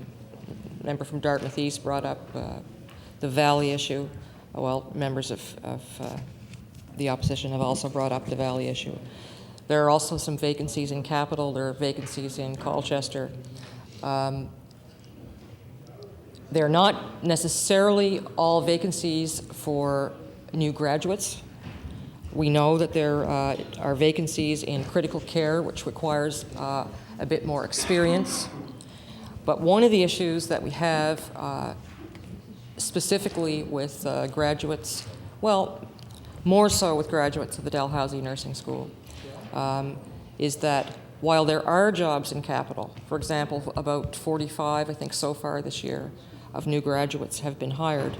member from Dartmouth East brought up the Valley issue. Well, members of the opposition have also brought up the Valley issue. There are also some vacancies in Capital. There are vacancies in Colchester. They're not necessarily all vacancies for new graduates. We know that there are vacancies in critical care, which requires a bit more experience. But one of the issues that we have specifically with graduates, well, more so with graduates of the Dalhousie Nursing School, is that while there are jobs in Capital, for example, about 45, I think so far this year, of new graduates have been hired,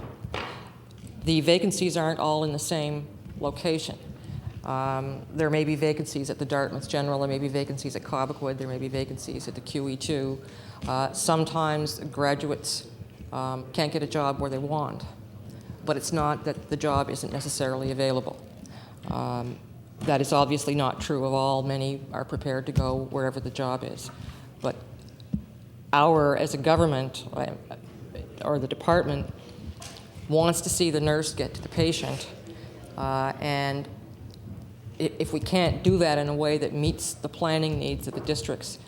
the vacancies aren't all in the same location. There may be vacancies at the Dartmouth General, there may be vacancies at Cobequid, there may be vacancies at the QE2. Sometimes graduates can't get a job where they want, but it's not that the job isn't necessarily available. That is obviously not true of all. Many are prepared to go wherever the job is. But as a government, or the department, wants to see the nurse get to the patient, and if we can't do that in a way that meets the planning needs of the districts,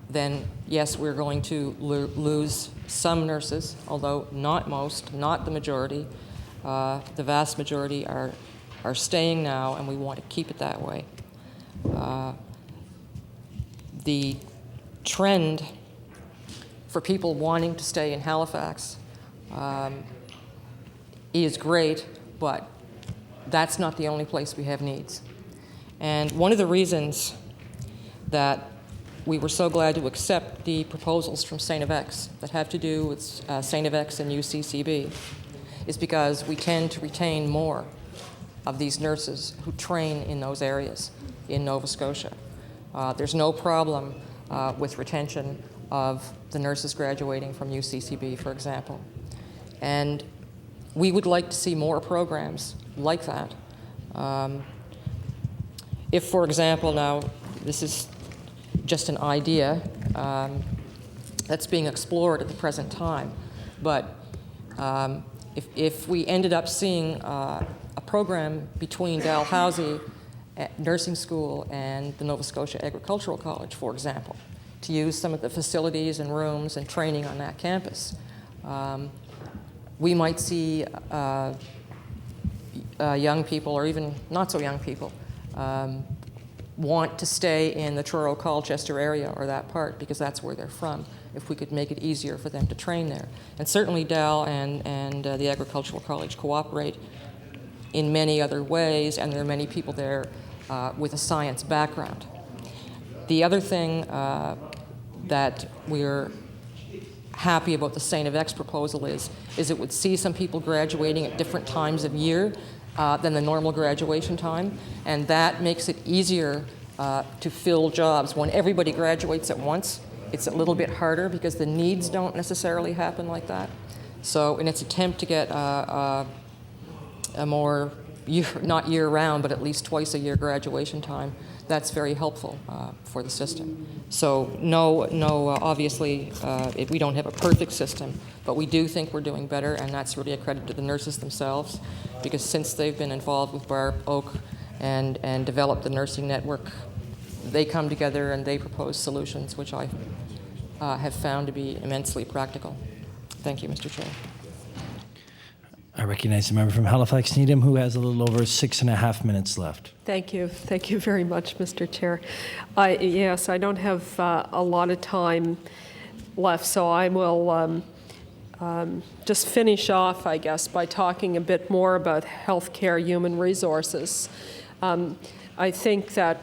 then yes, we're going to lose some nurses, although not most, not the majority. The vast majority are staying now, and we want to keep it that way. The trend for people wanting to stay in Halifax is great, but that's not the only place we have needs. And one of the reasons that we were so glad to accept the proposals from St. FX that have to do with St. FX and UCCB is because we tend to retain more of these nurses who train in those areas in Nova Scotia. There's no problem with retention of the nurses graduating from UCCB, for example. And we would like to see more programs like that. If, for example, now, this is just an idea that's being explored at the present time, but if we ended up seeing a program between Dalhousie Nursing School and the Nova Scotia Agricultural College, for example, to use some of the facilities and rooms and training on that campus, we might see young people, or even not so young people, want to stay in the Truro Colchester area or that part because that's where they're from, if we could make it easier for them to train there. And certainly Dal and the Agricultural College cooperate in many other ways, and there are many people there with a science background. The other thing that we're happy about the St. FX proposal is it would see some people graduating at different times of year than the normal graduation time, and that makes it easier to fill jobs. When everybody graduates at once, it's a little bit harder because the needs don't necessarily happen like that. So in its attempt to get a more not year-round, but at least twice a year graduation time, that's very helpful for the system. So obviously, we don't have a perfect system, but we do think we're doing better, and that's really a credit to the nurses themselves, because since they've been involved with Barb Oak and developed the nursing network, they come together and they propose solutions, which I have found to be immensely practical. Thank you, Mr. Chair. I recognize the member from Halifax Needham, who has a little over 6.5 minutes left. Thank you. Thank you very much, Mr. Chair. Yes, I don't have a lot of time left, so I will just finish off, I guess, by talking a bit more about healthcare human resources. I think that,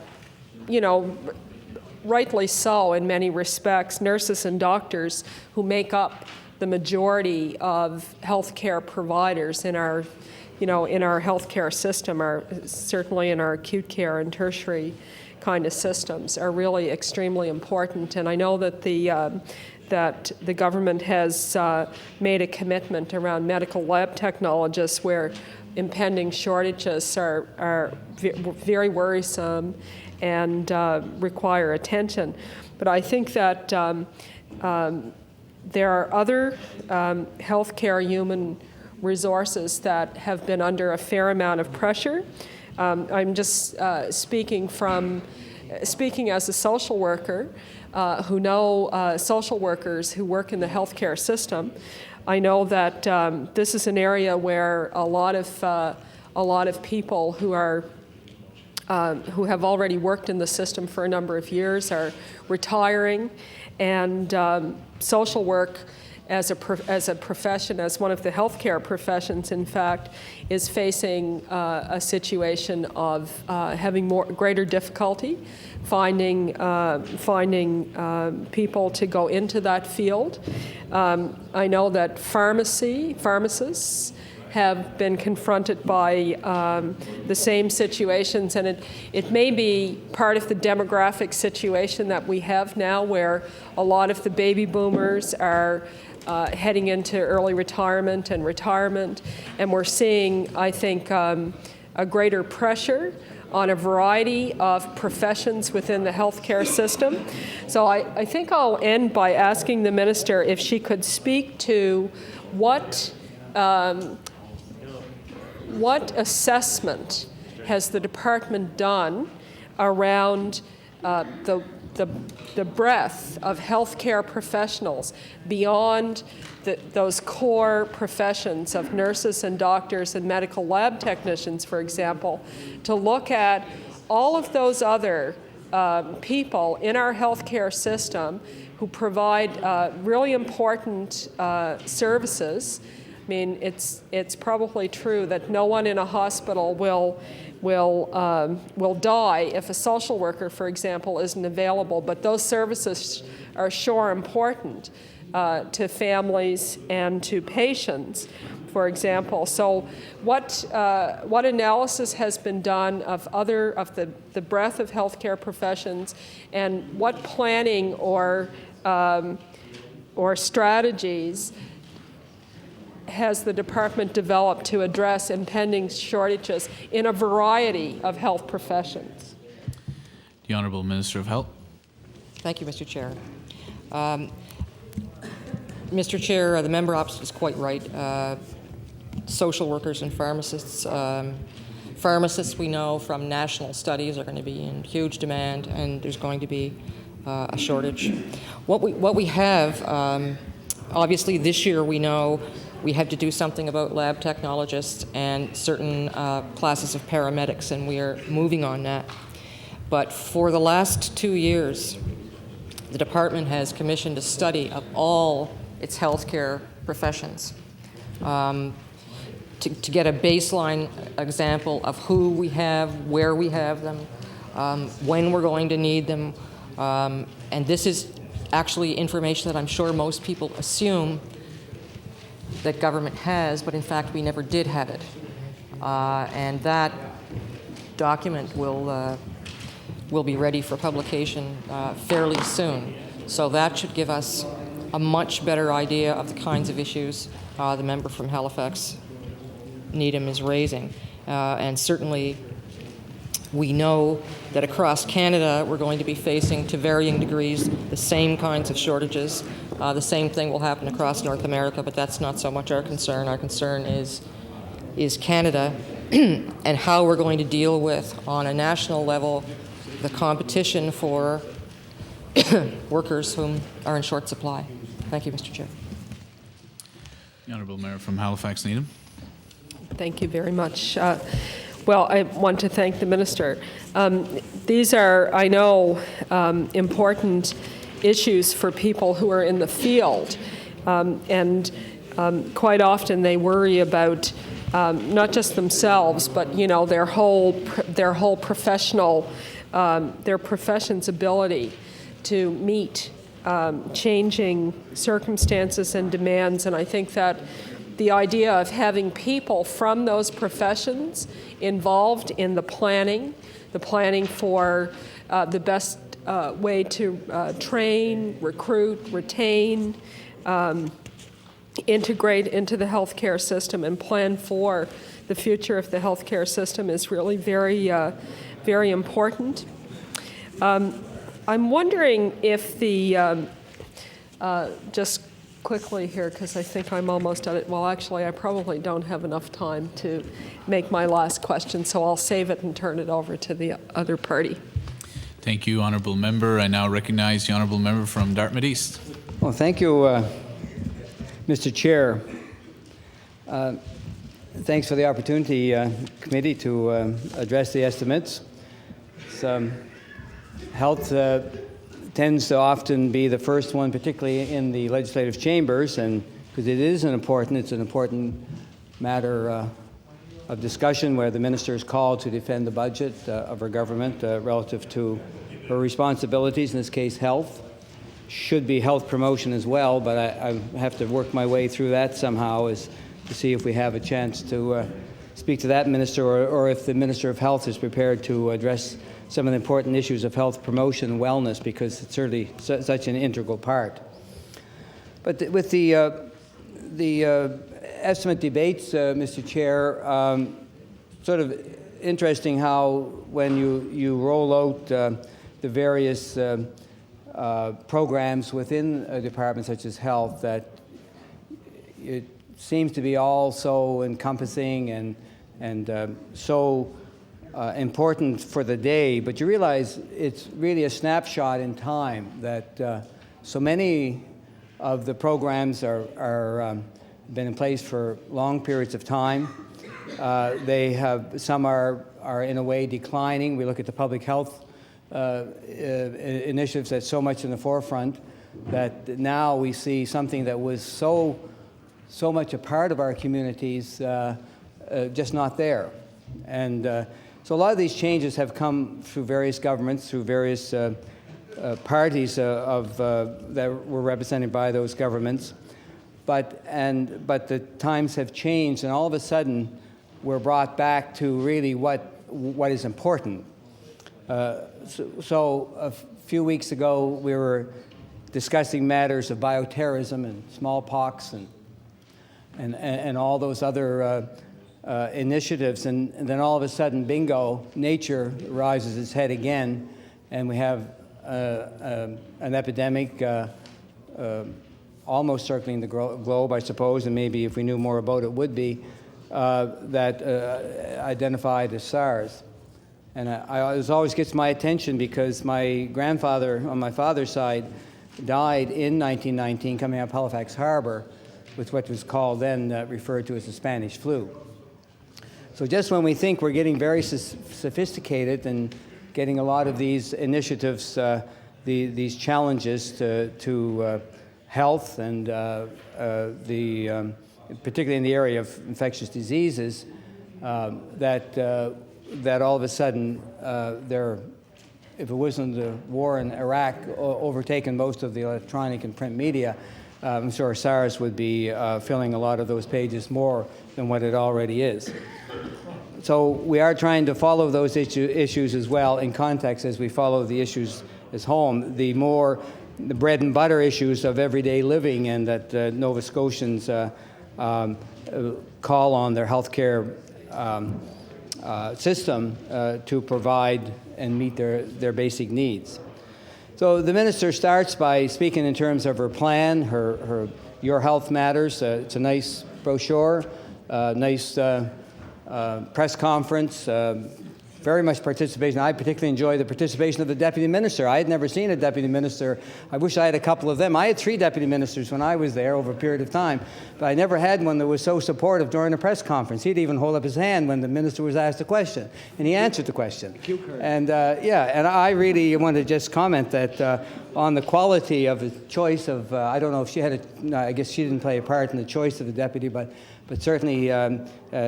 rightly so in many respects, nurses and doctors who make up the majority of healthcare providers in our healthcare system, certainly in our acute care and tertiary kind of systems, are really extremely important. And I know that the government has made a commitment around medical lab technologists, where impending shortages are very worrisome and require attention. But I think that there are other healthcare human resources that have been under a fair amount of pressure. I'm just speaking as a social worker who know social workers who work in the healthcare system. I know that this is an area where a lot of people who have already worked in the system for a number of years are retiring, and social work as a profession, as one of the healthcare professions, in fact, is facing a situation of having greater difficulty finding people to go into that field. I know that pharmacists have been confronted by the same situations, and it may be part of the demographic situation that we have now, where a lot of the baby boomers are heading into early retirement, and we're seeing, I think, a greater pressure on a variety of professions within the healthcare system. So I think I'll end by asking the minister if she could speak to what assessment has the department done around the breadth of healthcare professionals beyond those core professions of nurses and doctors and medical lab technicians, for example, to look at all of those other people in our healthcare system who provide really important services. I mean, it's probably true that no one in a hospital will die if a social worker, for example, isn't available, but those services are sure important to families and to patients, for example. So what analysis has been done of the breadth of healthcare professions, and what planning or strategies has the department developed to address impending shortages in a variety of health professions? The Honourable Minister of Health. Thank you, Mr. Chair. Mr. Chair, the member opposite is quite right. Social workers and pharmacists. Pharmacists, we know from national studies, are going to be in huge demand, and there's going to be a shortage. What we have, obviously this year we know we have to do something about lab technologists and certain classes of paramedics, and we are moving on that. But for the last 2 years, the department has commissioned a study of all its healthcare professions to get a baseline example of who we have, where we have them, when we're going to need them. And this is actually information that I'm sure most people assume that government has, but in fact we never did have it. And that document will be ready for publication fairly soon. So that should give us a much better idea of the kinds of issues the member from Halifax Needham is raising. And certainly we know that across Canada we're going to be facing, to varying degrees, the same kinds of shortages. The same thing will happen across North America, but that's not so much our concern. Our concern is Canada and how we're going to deal with, on a national level, the competition for workers whom are in short supply. Thank you, Mr. Chair. The Honourable Member from Halifax Needham. Thank you very much. Well, I want to thank the Minister. These are, I know, important issues for people who are in the field, and quite often they worry about not just themselves, but their whole professional, their profession's ability to meet changing circumstances and demands. And I think that the idea of having people from those professions involved in the planning for the best way to train, recruit, retain, integrate into the healthcare system and plan for the future of the healthcare system is really very, very important. I'm wondering if just quickly here, because I think I'm almost at it. Well, actually, I probably don't have enough time to make my last question, so I'll save it and turn it over to the other party. Thank you, Honourable Member. I now recognize the Honourable Member from Dartmouth East. Well, thank you, Mr. Chair. Thanks for the opportunity, committee, to address the estimates. Health tends to often be the first one, particularly in the legislative chambers, and because it's an important matter of discussion, where the minister is called to defend the budget of our government relative to her responsibilities, in this case health. Should be health promotion as well, but I have to work my way through that somehow, is to see if we have a chance to speak to that minister, or if the Minister of Health is prepared to address some of the important issues of health promotion and wellness, because it's certainly such an integral part. But with the estimate debates, Mr. Chair, sort of interesting how when you roll out the various programs within a department such as health, that it seems to be all so encompassing and so important for the day, but you realize it's really a snapshot in time, that so many of the programs are been in place for long periods of time. Some are in a way declining. We look at the public health initiatives that's so much in the forefront, that now we see something that was so much a part of our communities just not there. And so a lot of these changes have come through various governments, through various parties that were represented by those governments. But the times have changed, and all of a sudden we're brought back to really what is important. So a few weeks ago we were discussing matters of bioterrorism and smallpox and all those other initiatives, and then all of a sudden, bingo, nature rises its head again, and we have an epidemic almost circling the globe, I suppose, and maybe if we knew more about it would be, that identified as SARS. And it always gets my attention, because my grandfather on my father's side died in 1919 coming out of Halifax Harbor with what was called then referred to as the Spanish flu. So just when we think we're getting very sophisticated and getting a lot of these initiatives, these challenges to health and particularly in the area of infectious diseases, that all of a sudden if it wasn't the war in Iraq overtaken most of the electronic and print media, I'm sure SARS would be filling a lot of those pages more than what it already is. So we are trying to follow those issues as well in context as we follow the issues as home, the bread and butter issues of everyday living, and that Nova Scotians call on their healthcare system to provide and meet their basic needs. So the minister starts by speaking in terms of her plan, her Your Health Matters. It's a nice brochure, nice press conference, very much participation. I particularly enjoy the participation of the deputy minister. I had never seen a deputy minister. I wish I had a couple of them. I had 3 deputy ministers when I was there over a period of time, but I never had one that was so supportive during a press conference. He'd even hold up his hand when the minister was asked a question, and he answered the question. And and I really want to just comment that on the quality of the choice of, I don't know if she had I guess she didn't play a part in the choice of the deputy, but certainly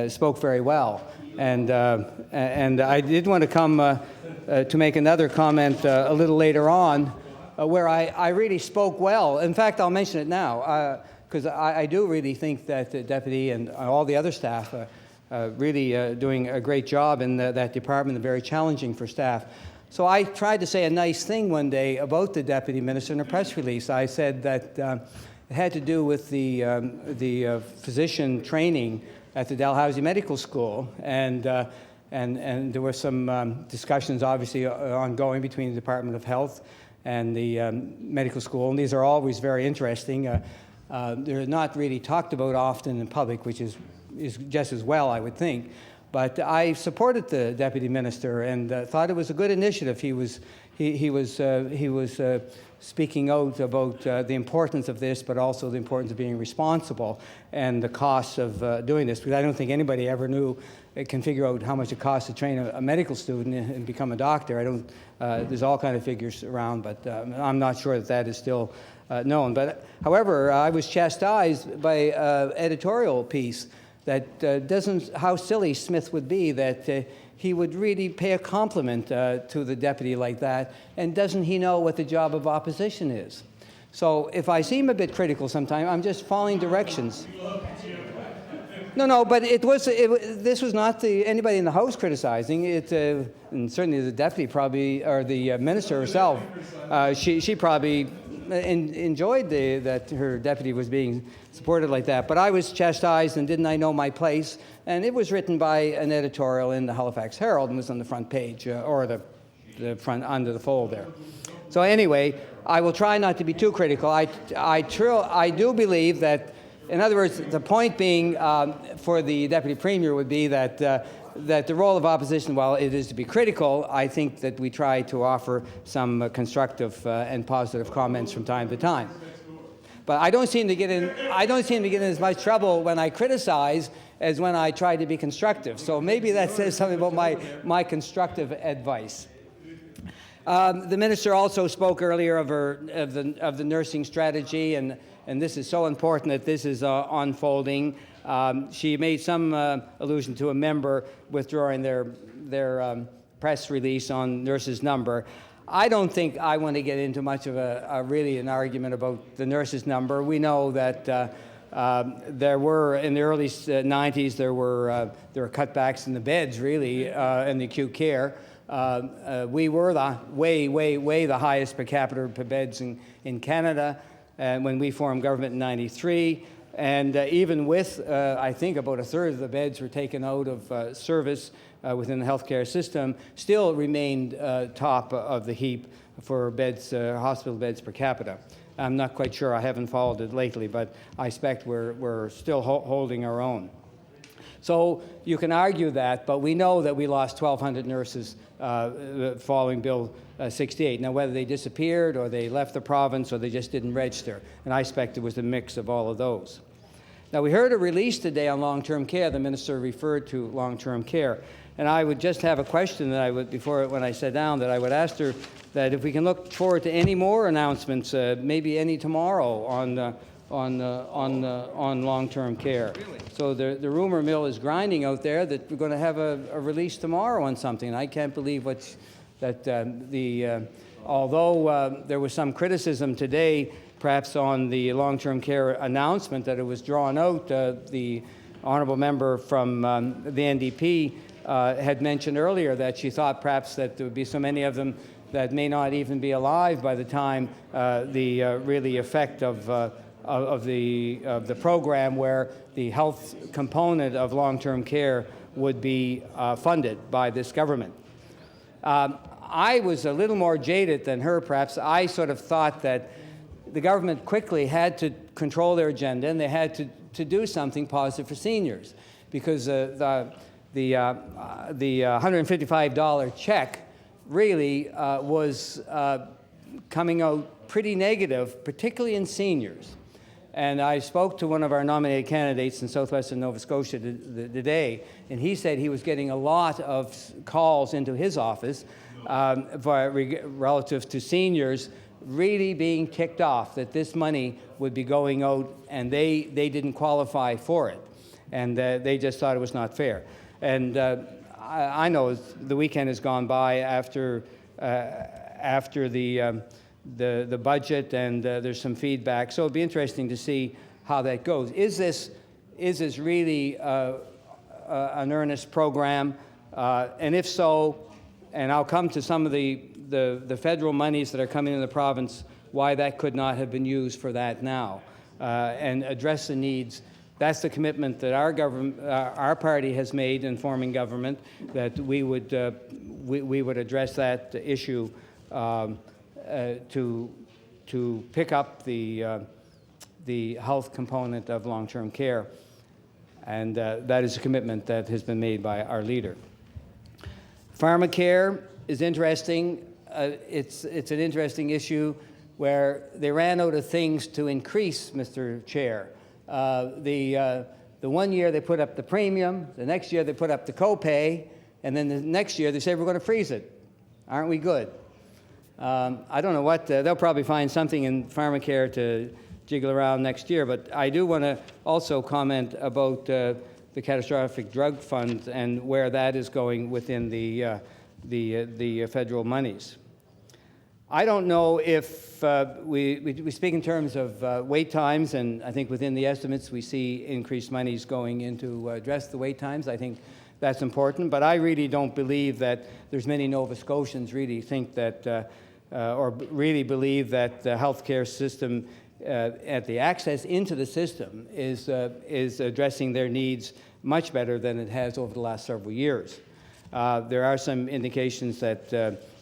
spoke very well. And I did want to come to make another comment a little later on where I really spoke well. In fact, I'll mention it now because I do really think that the deputy and all the other staff really doing a great job in that department, and very challenging for staff. So I tried to say a nice thing one day about the deputy minister in a press release. I said that it had to do with the physician training at the Dalhousie Medical School, and there were some discussions obviously ongoing between the Department of Health and the medical school, and these are always very interesting. They're not really talked about often in public, which is just as well, I would think. But I supported the deputy minister and thought it was a good initiative. He was speaking out about the importance of this, but also the importance of being responsible and the costs of doing this. Because I don't think anybody ever can figure out how much it costs to train a medical student and become a doctor. There's all kind of figures around, but I'm not sure that is still known. But however, I was chastised by an editorial piece that how silly Smith would be that he would really pay a compliment to the deputy like that, and doesn't he know what the job of opposition is? So if I seem a bit critical sometimes, I'm just following directions. No, but this was not anybody in the House criticizing it, and certainly the deputy probably, or the minister herself, she probably enjoyed that her deputy was being supported like that. But I was chastised, and didn't I know my place? And it was written by an editorial in the Halifax Herald and was on the front page, or the front under the fold there. So anyway, I will try not to be too critical. I do believe that, in other words, the point being for the deputy premier would be that the role of opposition, while it is to be critical, I think that we try to offer some constructive and positive comments from time to time. But I don't seem to get in as much trouble when I criticize as when I try to be constructive. So maybe that says something about my constructive advice. The minister also spoke earlier of the nursing strategy, and this is so important that this is unfolding. She made some allusion to a member withdrawing their press release on nurses' number. I don't think I want to get into much of really an argument about the nurses' number. We know that there were, in the early 90s, there were cutbacks in the beds, really, in the acute care. We were the way the highest per capita per beds in Canada when we formed government in '93. And even with, I think, about a third of the beds were taken out of service within the healthcare system, still remained top of the heap for beds, hospital beds per capita. I'm not quite sure. I haven't followed it lately, but I expect we're still holding our own. So you can argue that, but we know that we lost 1,200 nurses following Bill 68. Now, whether they disappeared or they left the province or they just didn't register, and I expect it was a mix of all of those. Now, we heard a release today on long-term care. The minister referred to long-term care. And I would just have a question that when I sat down, that I would ask her that if we can look forward to any more announcements, maybe any tomorrow on long-term care. Really? So the rumor mill is grinding out there that we're going to have a release tomorrow on something. And I can't believe although there was some criticism today, perhaps on the long-term care announcement, that it was drawn out. The honourable member from the NDP had mentioned earlier that she thought perhaps that there would be so many of them that may not even be alive by the time the really effect of the program, where the health component of long-term care would be funded by this government. I was a little more jaded than her, perhaps. I sort of thought that the government quickly had to control their agenda, and they had to do something positive for seniors, because the $155 check really was coming out pretty negative, particularly in seniors. And I spoke to one of our nominated candidates in southwestern Nova Scotia today, and he said he was getting a lot of calls into his office relative to seniors really being ticked off that this money would be going out and they didn't qualify for it. And they just thought it was not fair. And I know the weekend has gone by after the budget, and there's some feedback. So it'd be interesting to see how that goes. Is this really an earnest program? And if so, and I'll come to some of the federal monies that are coming in the province, why that could not have been used for that now, and address the needs. That's the commitment that our government, our party has made in forming government, that we would address that issue to pick up the health component of long-term care, and that is a commitment that has been made by our leader. Pharmacare is interesting. It's an interesting issue where they ran out of things to increase, Mr. Chair. The 1 year they put up the premium, the next year they put up the copay, and then the next year they say we're going to freeze it. Aren't we good? I don't know what, they'll probably find something in pharmacare to jiggle around next year, but I do want to also comment about the catastrophic drug fund and where that is going within the federal monies. I don't know if we speak in terms of wait times, and I think within the estimates we see increased monies going into address the wait times. I think that's important, but I really don't believe that there's many Nova Scotians really think that or really believe that the healthcare system at the access into the system is addressing their needs much better than it has over the last several years. There are some indications that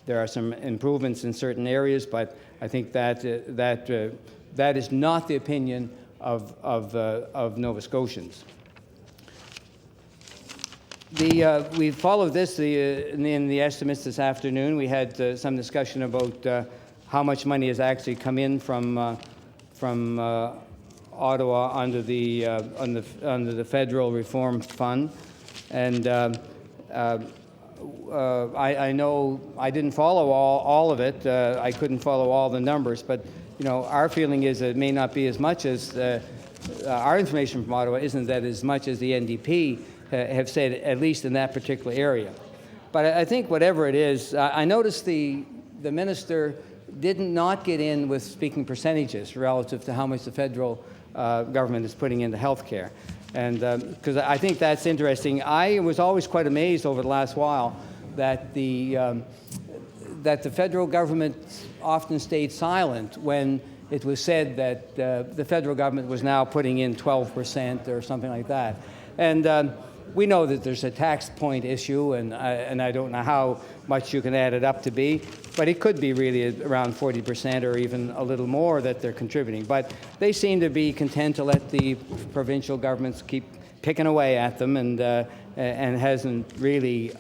there are some improvements in certain areas, but I think that is not the opinion of Nova Scotians. We followed this in the estimates this afternoon. We had some discussion about how much money has actually come in from Ottawa under the federal reform fund, and I know I didn't follow all of it. I couldn't follow all the numbers, but our feeling is that it may not be as much as our information from Ottawa isn't that as much as the NDP have said, at least in that particular area. But I think whatever it is, I noticed the minister did not get in with speaking percentages relative to how much the federal government is putting into health care. And because I think that's interesting. I was always quite amazed over the last while that the federal government often stayed silent when it was said that the federal government was now putting in 12% or something like that. And we know that there's a tax point issue, and I don't know how much you can add it up to be, but it could be really around 40% or even a little more that they're contributing. But they seem to be content to let the provincial governments keep picking away at them, and hasn't really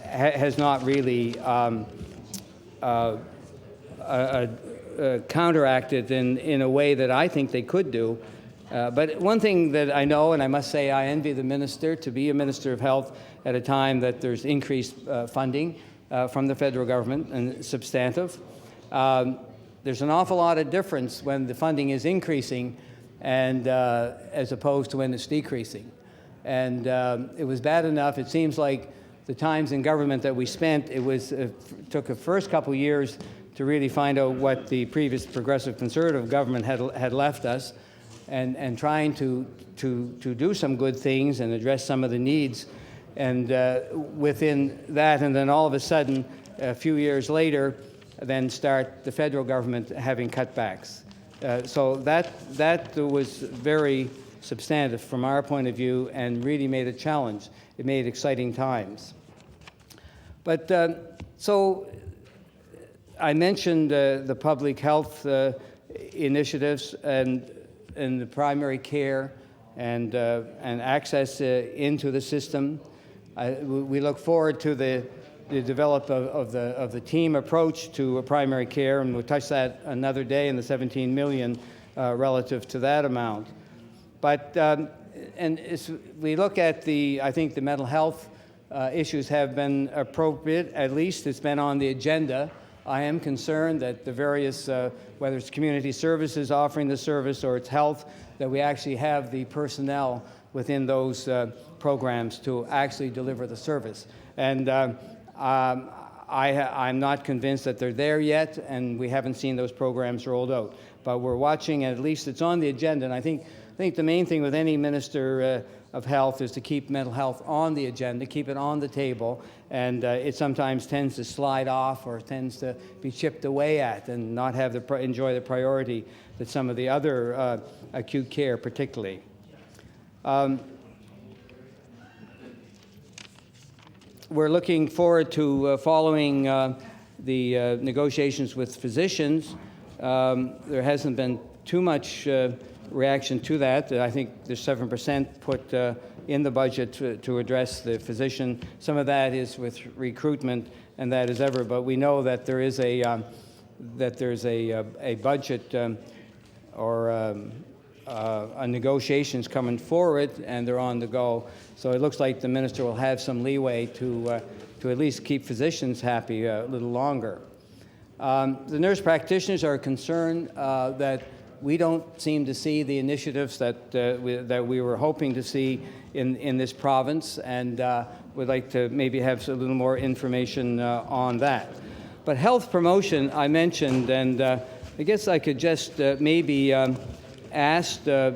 has not really counteracted in a way that I think they could do. But one thing that I know, and I must say I envy the minister to be a minister of health at a time that there's increased funding from the federal government and substantive. There's an awful lot of difference when the funding is increasing and as opposed to when it's decreasing. And it was bad enough. It seems like the times in government that we spent, took the first couple years to really find out what the previous progressive conservative government had left us, and trying to do some good things and address some of the needs. And within that, and then all of a sudden, a few years later, then start the federal government having cutbacks. So that was very substantive from our point of view and really made a challenge. It made exciting times. But so I mentioned the public health initiatives and the primary care and access into the system. We look forward to the development of the team approach to primary care, and we'll touch that another day in the 17 million relative to that amount. But and as we look at I think the mental health issues have been appropriate. At least it's been on the agenda. I am concerned that the various, whether it's community services offering the service or it's health, that we actually have the personnel within those programs to actually deliver the service. And I'm not convinced that they're there yet, and we haven't seen those programs rolled out. But we're watching, and at least it's on the agenda. And I think the main thing with any minister of health is to keep mental health on the agenda, keep it on the table, and it sometimes tends to slide off or tends to be chipped away at and not have enjoy the priority that some of the other acute care particularly. We're looking forward to following the negotiations with physicians. There hasn't been too much reaction to that. I think there's 7% put in the budget to address the physician. Some of that is with recruitment, and that is ever. But we know that there is a budget or negotiations coming forward, and they're on the go. So it looks like the minister will have some leeway to at least keep physicians happy a little longer. The nurse practitioners are concerned that we don't seem to see the initiatives that we were hoping to see in this province, and would like to maybe have a little more information on that. But health promotion, I mentioned, and I guess I could just maybe ask that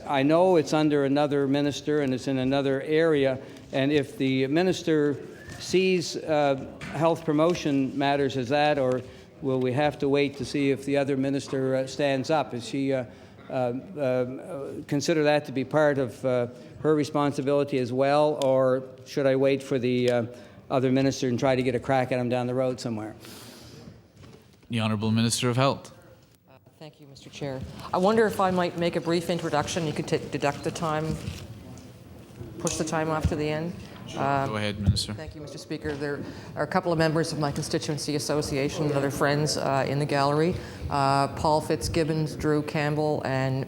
I know it's under another minister and it's in another area, and if the minister sees health promotion matters as that, or will we have to wait to see if the other minister stands up? Is she consider that to be part of her responsibility as well, or should I wait for the other minister and try to get a crack at him down the road somewhere? The Honourable Minister of Health. Thank you, Mr. Chair. I wonder if I might make a brief introduction. You could deduct the time, push the time off to the end. Go ahead, Minister. Thank you, Mr. Speaker. There are a couple of members of my constituency association and other friends in the gallery, Paul Fitzgibbons, Drew Campbell, and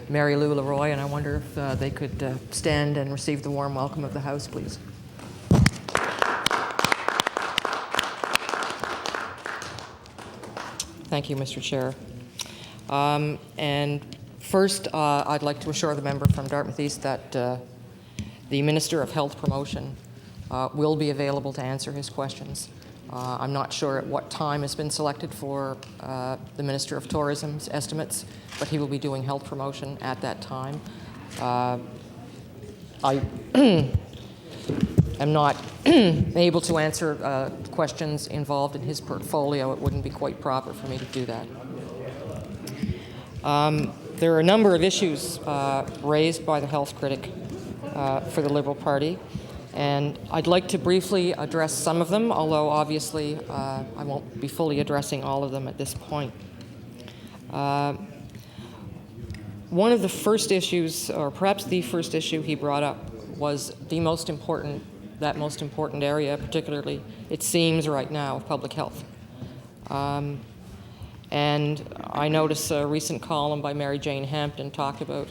Mary Lou Leroy, and I wonder if they could stand and receive the warm welcome of the House, please. Thank you, Mr. Chair. And first, I'd like to assure the member from Dartmouth East that the Minister of Health Promotion will be available to answer his questions. I'm not sure at what time has been selected for the Minister of Tourism's estimates, but he will be doing health promotion at that time. I am not able to answer questions involved in his portfolio. It wouldn't be quite proper for me to do that. There are a number of issues raised by the health critic for the Liberal Party, and I'd like to briefly address some of them, although obviously I won't be fully addressing all of them at this point. One of the first issues, or perhaps the first issue he brought up, was that most important area, particularly, it seems right now, of public health. And I noticed a recent column by Mary Jane Hampton talked about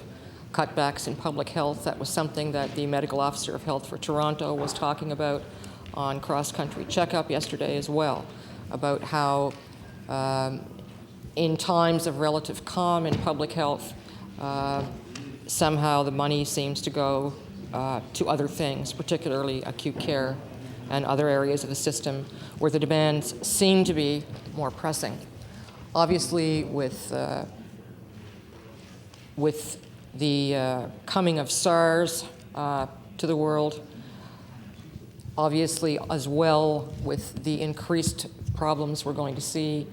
cutbacks in public health. That was something that the medical officer of health for Toronto was talking about on cross-country checkup yesterday as well, about how in times of relative calm in public health, somehow the money seems to go to other things, particularly acute care and other areas of the system where the demands seem to be more pressing. Obviously, with the coming of SARS to the world, obviously as well with the increased problems we're going to see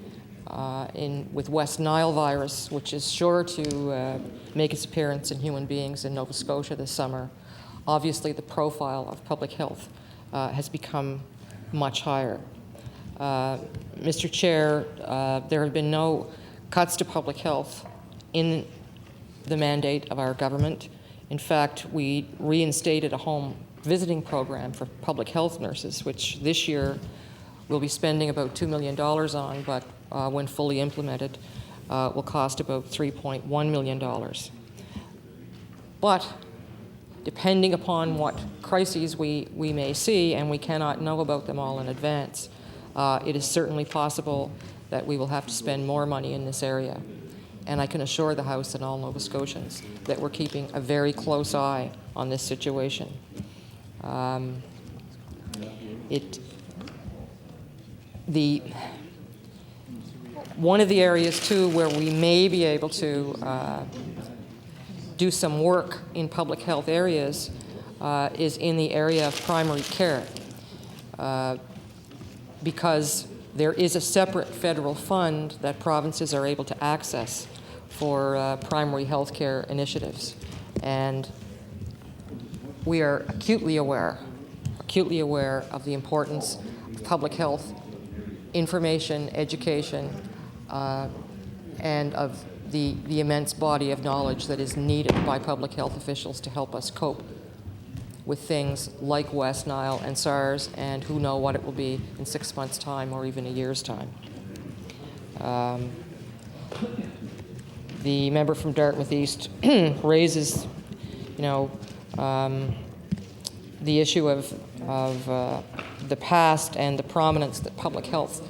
with West Nile virus, which is sure to make its appearance in human beings in Nova Scotia this summer, obviously the profile of public health has become much higher. Mr. Chair, there have been no cuts to public health in the mandate of our government. In fact, we reinstated a home visiting program for public health nurses, which this year we'll be spending about $2 million on, but when fully implemented, will cost about $3.1 million. But depending upon what crises we may see, and we cannot know about them all in advance, it is certainly possible that we will have to spend more money in this area. And I can assure the House and all Nova Scotians that we're keeping a very close eye on this situation. One of the areas, too, where we may be able to do some work in public health areas is in the area of primary care, because there is a separate federal fund that provinces are able to access for primary health care initiatives. And we are acutely aware of the importance of public health information, education, and of the immense body of knowledge that is needed by public health officials to help us cope with things like West Nile and SARS, and who know what it will be in 6 months' time or even a year's time. The member from Dartmouth East raises, the issue of the past and the prominence that public health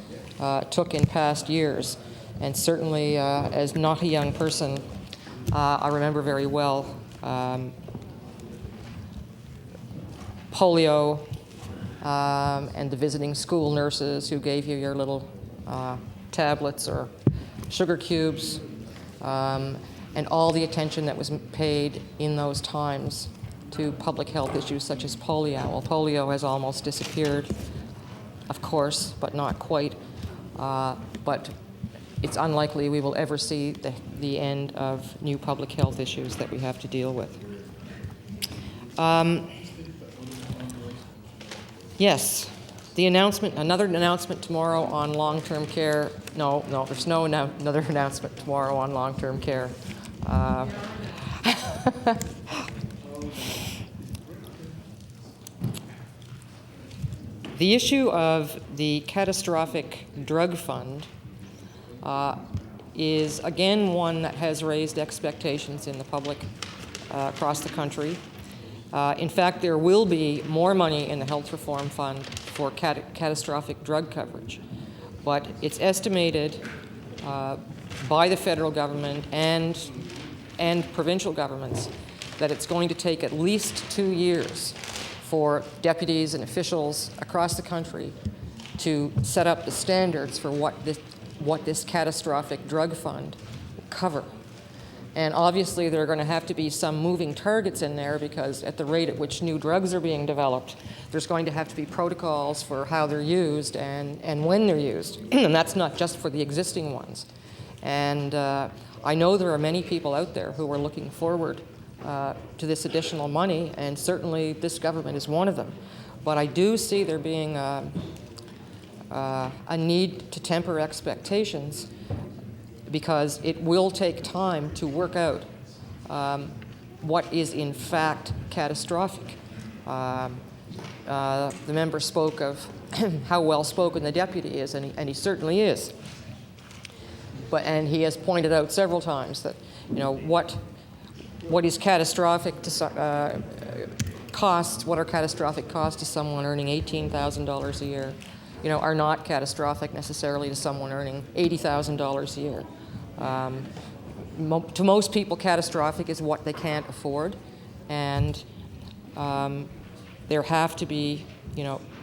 took in past years. And certainly, as not a young person, I remember very well polio and the visiting school nurses who gave you your little tablets or sugar cubes, and all the attention that was paid in those times to public health issues such as polio. Well, polio has almost disappeared, of course, but not quite. But it's unlikely we will ever see the end of new public health issues that we have to deal with. Yes, another announcement tomorrow on long-term care. No, there's no another announcement tomorrow on long-term care. The issue of the catastrophic drug fund is again one that has raised expectations in the public across the country. In fact, there will be more money in the Health Reform Fund for catastrophic drug coverage, but it's estimated by the federal government and provincial governments that it's going to take at least 2 years for deputies and officials across the country to set up the standards for what this catastrophic drug fund will cover. And obviously there are going to have to be some moving targets in there, because at the rate at which new drugs are being developed, there's going to have to be protocols for how they're used and when they're used. And that's not just for the existing ones. And I know there are many people out there who are looking forward to this additional money, and certainly this government is one of them. But I do see there being a need to temper expectations, because it will take time to work out what is in fact catastrophic. The member spoke of how well-spoken the deputy is, and he certainly is. And he has pointed out several times that, what is catastrophic to costs, what are catastrophic costs to someone earning $18,000 a year, are not catastrophic necessarily to someone earning $80,000 a year. To most people, catastrophic is what they can't afford, and there have to be,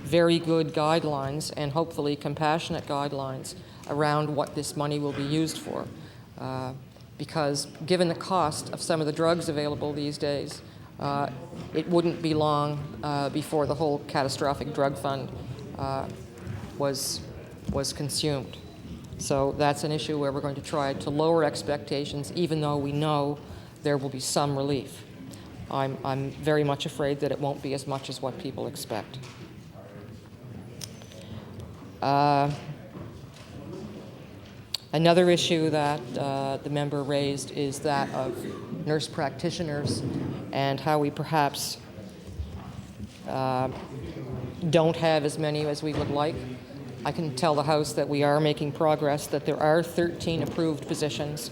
very good guidelines and hopefully compassionate guidelines around what this money will be used for. Because given the cost of some of the drugs available these days, it wouldn't be long before the whole catastrophic drug fund was consumed. So that's an issue where we're going to try to lower expectations, even though we know there will be some relief. I'm very much afraid that it won't be as much as what people expect. Another issue that the member raised is that of nurse practitioners and how we perhaps don't have as many as we would like. I can tell the House that we are making progress, that there are 13 approved positions,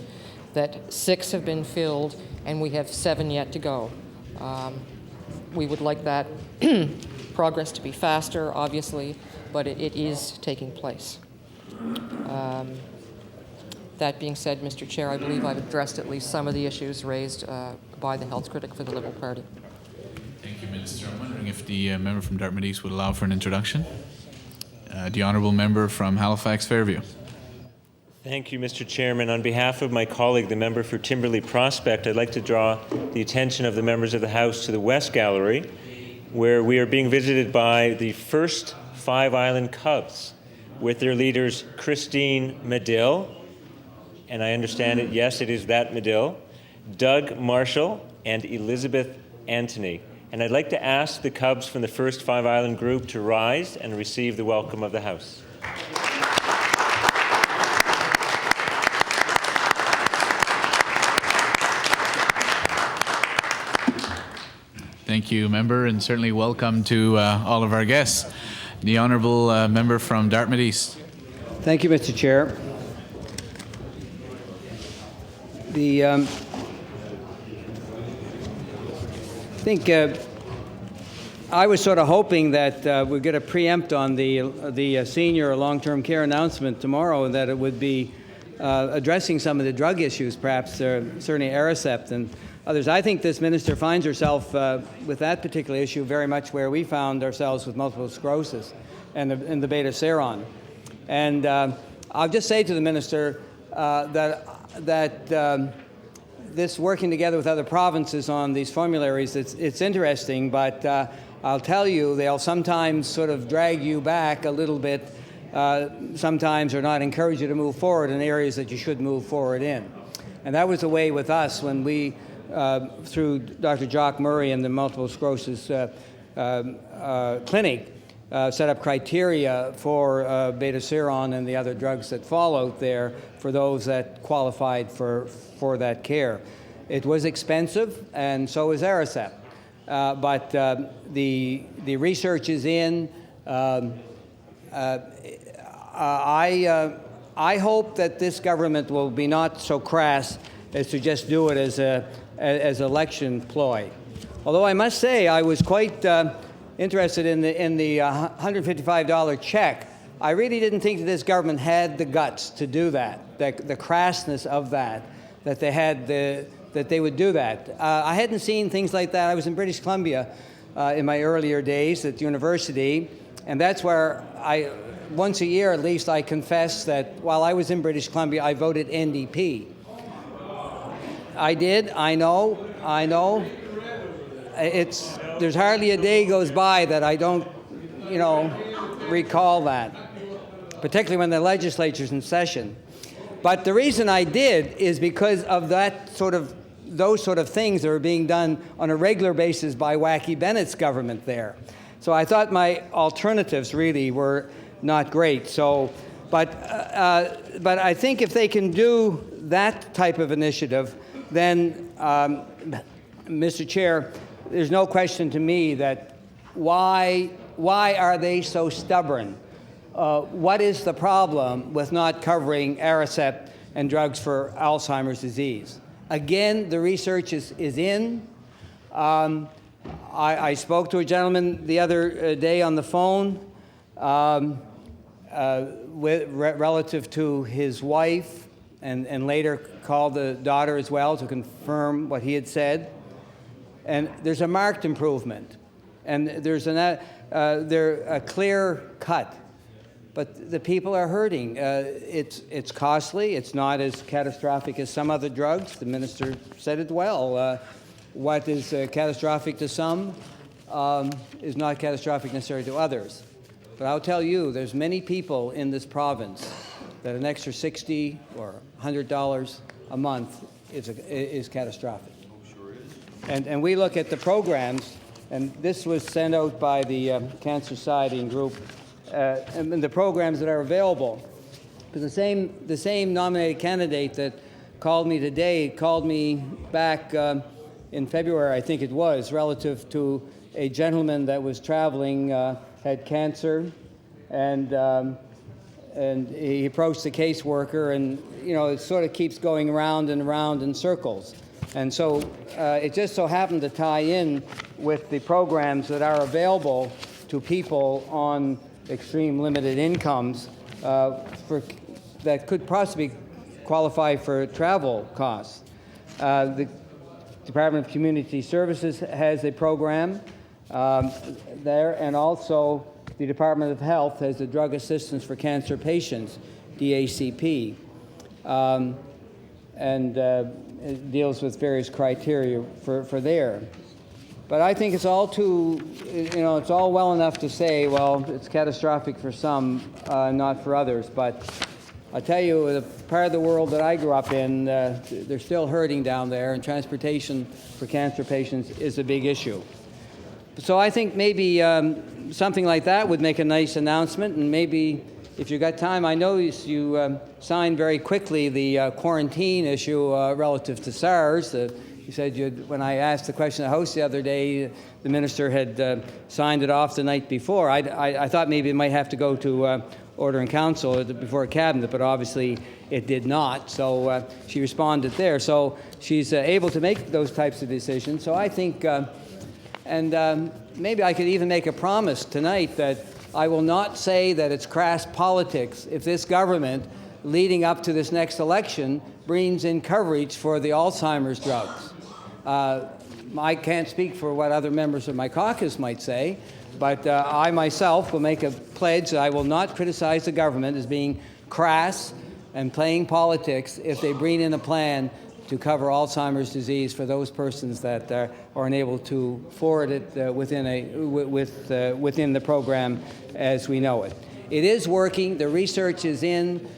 that 6 have been filled, and we have 7 yet to go. We would like that progress to be faster, obviously, but it is taking place. That being said, Mr. Chair, I believe I've addressed at least some of the issues raised by the health critic for the Liberal Party. Thank you, Minister. I'm wondering if the member from Dartmouth East would allow for an introduction. The honourable member from Halifax Fairview. Thank you, Mr. Chairman. On behalf of my colleague, the member for Timberley Prospect, I'd like to draw the attention of the members of the House to the West Gallery, where we are being visited by the first Five Island Cubs with their leaders Christine Medill, and I understand it, yes, it is that Medill, Doug Marshall, and Elizabeth Anthony. And I'd like to ask the Cubs from the first Five Island group to rise and receive the welcome of the House. Thank you, member, and certainly welcome to all of our guests. The honourable member from Dartmouth East. Thank you, Mr. Chair. I think I was sort of hoping that we're going to preempt on the senior long-term care announcement tomorrow, and that it would be addressing some of the drug issues, perhaps certainly Aricept and others. I think this minister finds herself with that particular issue very much where we found ourselves with multiple sclerosis and the beta-seron. And I'll just say to the minister that this working together with other provinces on these formularies, it's interesting, but I'll tell you, they'll sometimes sort of drag you back a little bit, sometimes, or not encourage you to move forward in areas that you should move forward in. And that was the way with us when we, through Dr. Jock Murray and the multiple sclerosis clinic, set up criteria for beta-seron and the other drugs that followed there for those that qualified for that care. It was expensive, and so is Aricept. But the research is in. I hope that this government will be not so crass as to just do it as election ploy. Although I must say I was quite interested in the $155 check. I really didn't think that this government had the guts to do that, the crassness of that they had that they would do that. I hadn't seen things like that. I was in British Columbia in my earlier days at university, and that's where once a year at least, I confess that while I was in British Columbia, I voted NDP. I did, I know. There's hardly a day goes by that I don't, recall that, particularly when the legislature's in session. But the reason I did is because of those sort of things that were being done on a regular basis by Wacky Bennett's government there. So I thought my alternatives really were not great. So, but I think if they can do that type of initiative, then, Mr. Chair, there's no question to me that why are they so stubborn? What is the problem with not covering Aricept and drugs for Alzheimer's disease? Again, the research is in. I spoke to a gentleman the other day on the phone relative to his wife, and later called the daughter as well to confirm what he had said. And there's a marked improvement, and there's a clear cut. But the people are hurting. It's costly. It's not as catastrophic as some other drugs. The minister said it well. What is catastrophic to some is not catastrophic necessarily to others. But I'll tell you, there's many people in this province that an extra $60 or $100 a month is catastrophic. And we look at the programs, and this was sent out by the Cancer Society and group, and the programs that are available. Because the same nominated candidate that called me today called me back in February, I think it was, relative to a gentleman that was traveling, had cancer, and he approached the caseworker, and it sort of keeps going round and round in circles. And so it just so happened to tie in with the programs that are available to people on extreme limited incomes that could possibly qualify for travel costs. The Department of Community Services has a program there, and also the Department of Health has the Drug Assistance for Cancer Patients, DACP, and it deals with various criteria for there. But I think it's all it's all well enough to say, well, it's catastrophic for some, not for others. But I'll tell you, the part of the world that I grew up in, they're still hurting down there, and transportation for cancer patients is a big issue. So I think maybe something like that would make a nice announcement, and maybe if you got time, I know you signed very quickly the quarantine issue relative to SARS. You said when I asked the question at the House the other day, the minister had signed it off the night before. I thought maybe it might have to go to Order in Council before Cabinet, but obviously it did not. So she responded there. So she's able to make those types of decisions. So I think, maybe I could even make a promise tonight that I will not say that it's crass politics if this government, leading up to this next election, brings in coverage for the Alzheimer's drugs. I can't speak for what other members of my caucus might say, but I myself will make a pledge that I will not criticize the government as being crass and playing politics if they bring in a plan to cover Alzheimer's disease for those persons that are unable to afford it within the program as we know it. It is working. The research is in.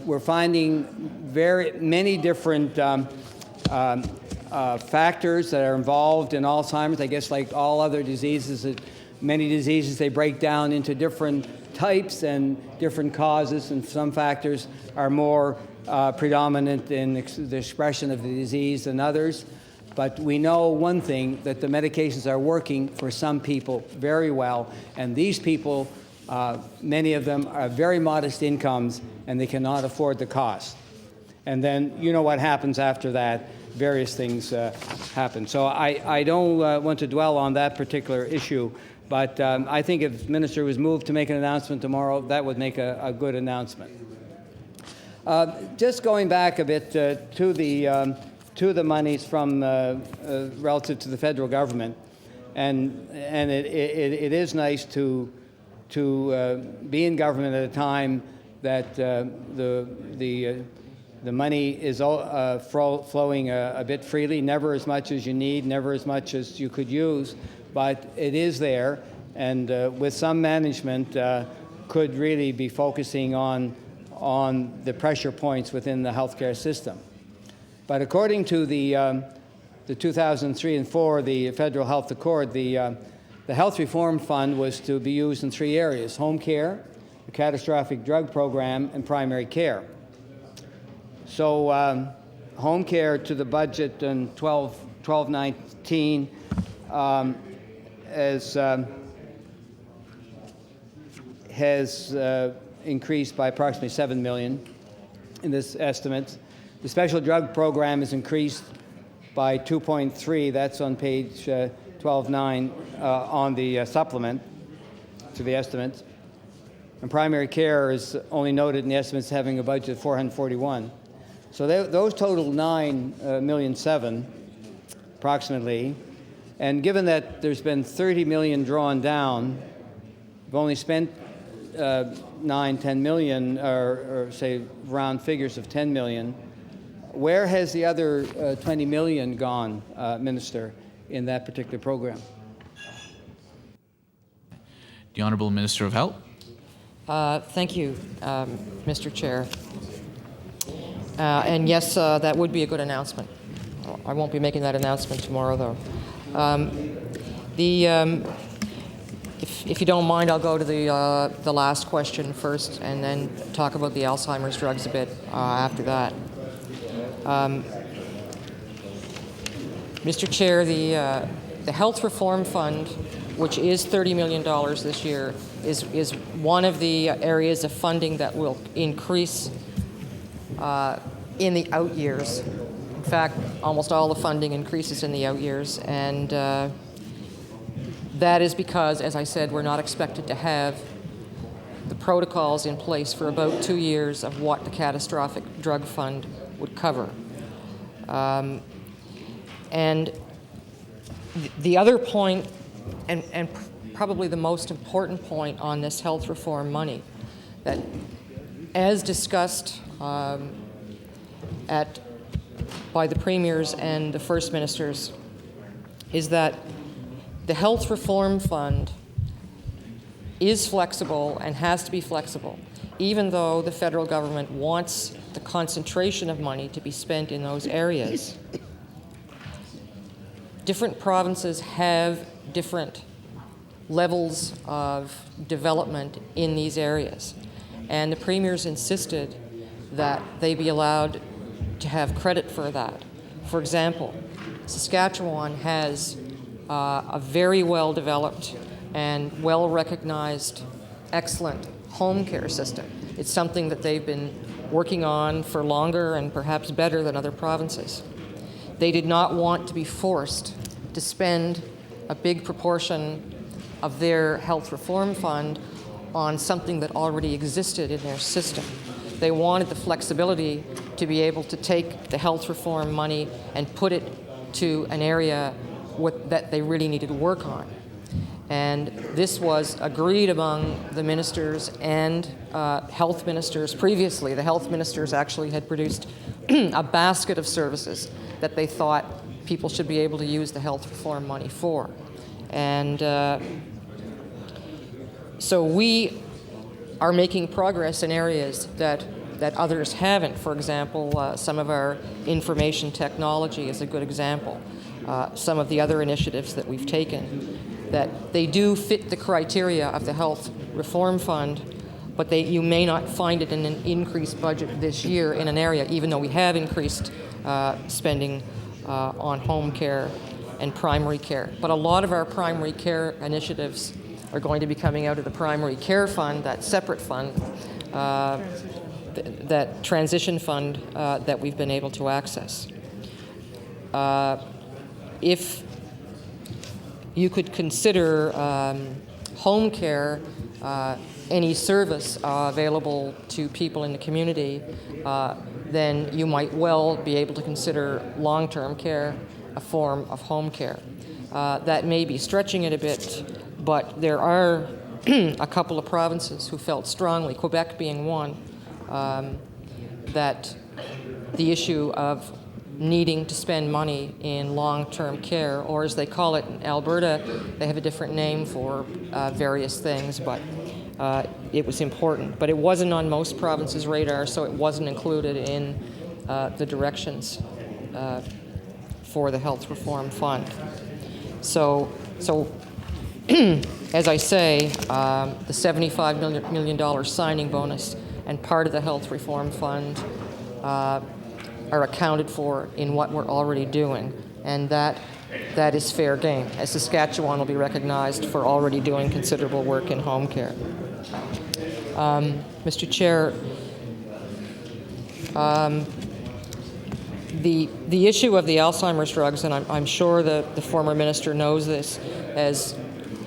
We're finding very many different factors that are involved in Alzheimer's. I guess like all other diseases, many diseases, they break down into different types and different causes, and some factors are more predominant in the expression of the disease than others. But we know one thing, that the medications are working for some people very well, and these people, many of them are very modest incomes, and they cannot afford the cost. And then you know what happens after that. Various things happen. So I don't want to dwell on that particular issue, but I think if the minister was moved to make an announcement tomorrow, that would make a good announcement. Just going back a bit to the monies from relative to the federal government, and it is nice to be in government at a time that the money is flowing a bit freely, never as much as you need, never as much as you could use, but it is there, and with some management could really be focusing on the pressure points within the healthcare system. But according to the 2003 and 4, the Federal Health Accord, the Health Reform Fund was to be used in 3 areas: home care, the catastrophic drug program, and primary care. So home care to the budget in 12-19 has increased by approximately $7 million in this estimate. The special drug program is increased by 2.3. That's on page 12.9 on the supplement to the estimates. And primary care is only noted in the estimates having a budget of 441. So those total $9.7 million approximately. And given that there's been $30 million drawn down, we've only spent $9-10 million, or say round figures of $10 million. Where has the other $20 million gone, Minister, in that particular program? The Honourable Minister of Health. Thank you, Mr. Chair. And yes, that would be a good announcement. I won't be making that announcement tomorrow, though. If you don't mind, I'll go to the last question first, and then talk about the Alzheimer's drugs a bit after that. Mr. Chair, the Health Reform Fund, which is $30 million this year, is one of the areas of funding that will increase in the out years. In fact, almost all the funding increases in the out years, and that is because, as I said, we're not expected to have the protocols in place for about 2 years of what the catastrophic drug fund would cover. And the other point, and probably the most important point on this health reform money, that as discussed by the premiers and the first ministers, is that the health reform fund is flexible and has to be flexible, even though the federal government wants the concentration of money to be spent in those areas. Different provinces have different levels of development in these areas, and the premiers insisted that they be allowed to have credit for that. For example, Saskatchewan has a very well-developed and well-recognized, excellent home care system. It's something that they've been working on for longer and perhaps better than other provinces. They did not want to be forced to spend a big proportion of their health reform fund on something that already existed in their system. They wanted the flexibility to be able to take the health reform money and put it to an area that they really needed to work on. And this was agreed among the ministers and health ministers previously. The health ministers actually had produced a basket of services that they thought people should be able to use the health reform money for. And so we are making progress in areas that others haven't. For example, some of our information technology is a good example. Some of the other initiatives that we've taken, that they do fit the criteria of the Health Reform Fund, but you may not find it in an increased budget this year in an area, even though we have increased spending on home care and primary care. But a lot of our primary care initiatives are going to be coming out of the primary care fund, that separate fund, that transition fund that we've been able to access. If you could consider home care any service available to people in the community, then you might well be able to consider long-term care a form of home care. That may be stretching it a bit, but there are a couple of provinces who felt strongly, Quebec being one, that the issue of needing to spend money in long-term care, or as they call it in Alberta, they have a different name for various things, but it was important. But it wasn't on most provinces' radar, so it wasn't included in the directions for the Health Reform Fund. So as I say, the $75 million signing bonus and part of the Health Reform Fund are accounted for in what we're already doing, and that is fair game, as Saskatchewan will be recognized for already doing considerable work in home care. Mr. Chair, the issue of the Alzheimer's drugs, and I'm sure the former minister knows this, as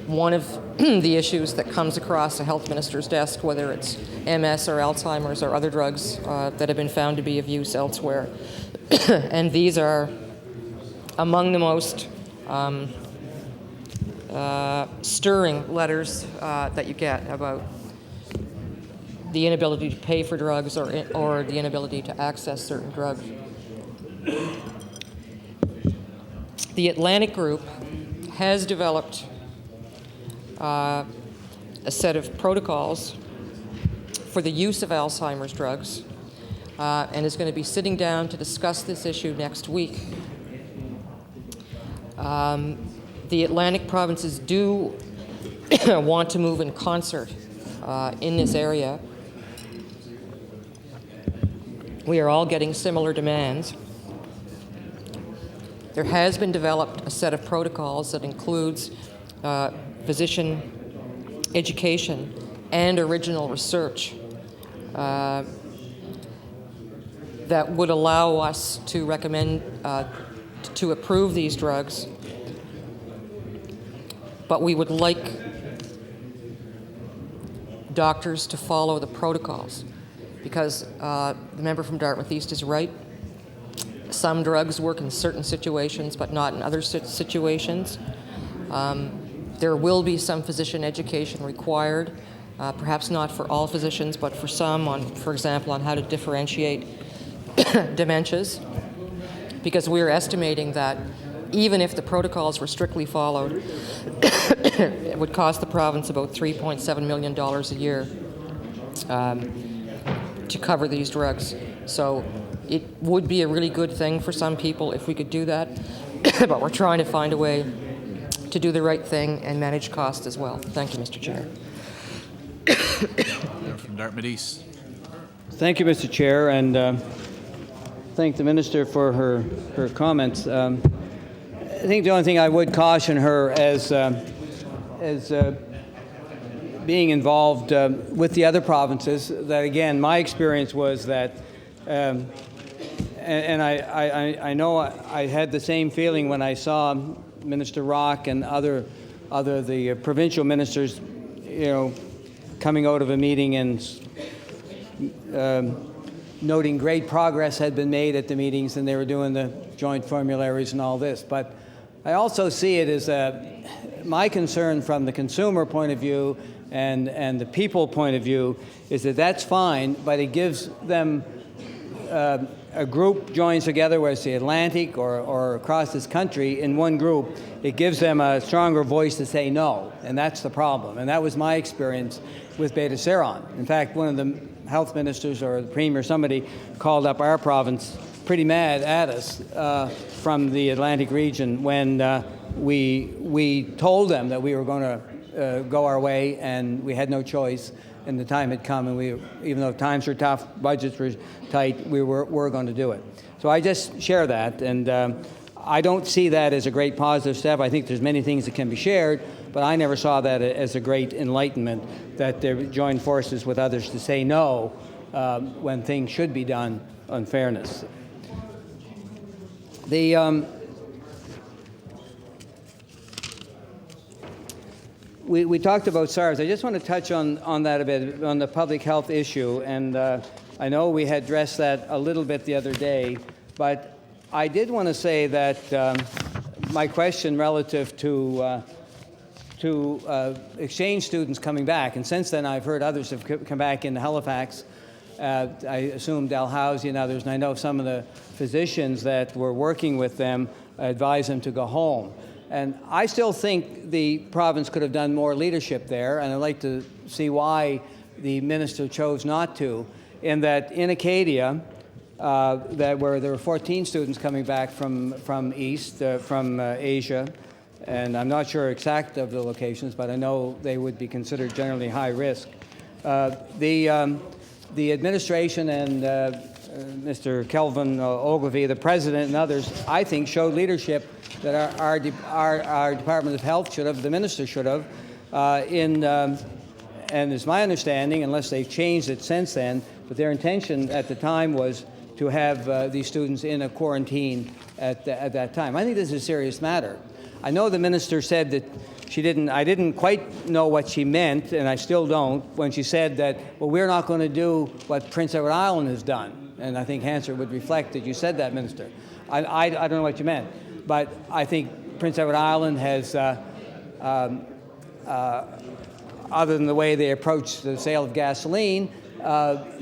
one of the issues that comes across the health minister's desk, whether it's MS or Alzheimer's or other drugs that have been found to be of use elsewhere. And these are among the most stirring letters that you get about the inability to pay for drugs or the inability to access certain drugs. The Atlantic Group has developed a set of protocols for the use of Alzheimer's drugs and is going to be sitting down to discuss this issue next week. The Atlantic provinces do want to move in concert in this area. We are all getting similar demands. There has been developed a set of protocols that includes physician education and original research that would allow us to recommend to approve these drugs, but we would like doctors to follow the protocols, because the member from Dartmouth East is right. Some drugs work in certain situations, but not in other situations. There will be some physician education required, perhaps not for all physicians, but for some, for example, on how to differentiate dementias, because we are estimating that even if the protocols were strictly followed, it would cost the province about $3.7 million a year to cover these drugs. So it would be a really good thing for some people if we could do that, but we're trying to find a way to do the right thing and manage costs as well. Thank you, Mr. Chair. From Dartmouth East. Thank you, Mr. Chair, and thank the Minister for her comments. I think the only thing I would caution her as being involved with the other provinces, that again, my experience was that, and I know I had the same feeling when I saw Minister Rock and other the provincial ministers, coming out of a meeting and noting great progress had been made at the meetings, and they were doing the joint formularies and all this. But I also see it as my concern from the consumer point of view and the people point of view is that that's fine, but it gives them a group joins together, whether it's the Atlantic or across this country, in one group, it gives them a stronger voice to say no, and that's the problem. And that was my experience with Beta Seron. In fact, one of the health ministers or the premier, somebody called up our province pretty mad at us from the Atlantic region when we told them that we were going to go our way and we had no choice, and the time had come, and even though times were tough, budgets were tight, we were going to do it. So I just share that, and I don't see that as a great positive step. I think there's many things that can be shared, but I never saw that as a great enlightenment, that they joined forces with others to say no when things should be done on fairness. We talked about SARS. I just want to touch on that a bit, on the public health issue, and I know we had addressed that a little bit the other day, but I did want to say that my question relative to exchange students coming back, and since then I've heard others have come back into Halifax. I assume Dalhousie and others, and I know some of the physicians that were working with them advised them to go home. And I still think the province could have done more leadership there, and I'd like to see why the minister chose not to, in that in Acadia, where there were 14 students coming back from Asia, and I'm not sure exact of the locations, but I know they would be considered generally high risk. The administration and Mr. Kelvin Ogilvie, the president, and others, I think, showed leadership that our Department of Health should have, the minister should have, and it's my understanding, unless they've changed it since then, but their intention at the time was to have these students in a quarantine at that time. I think this is a serious matter. I know the minister said that I didn't quite know what she meant, and I still don't, when she said that, well, we're not going to do what Prince Edward Island has done. And I think Hansard would reflect that you said that, Minister. I don't know what you meant. But I think Prince Edward Island has, other than the way they approach the sale of gasoline,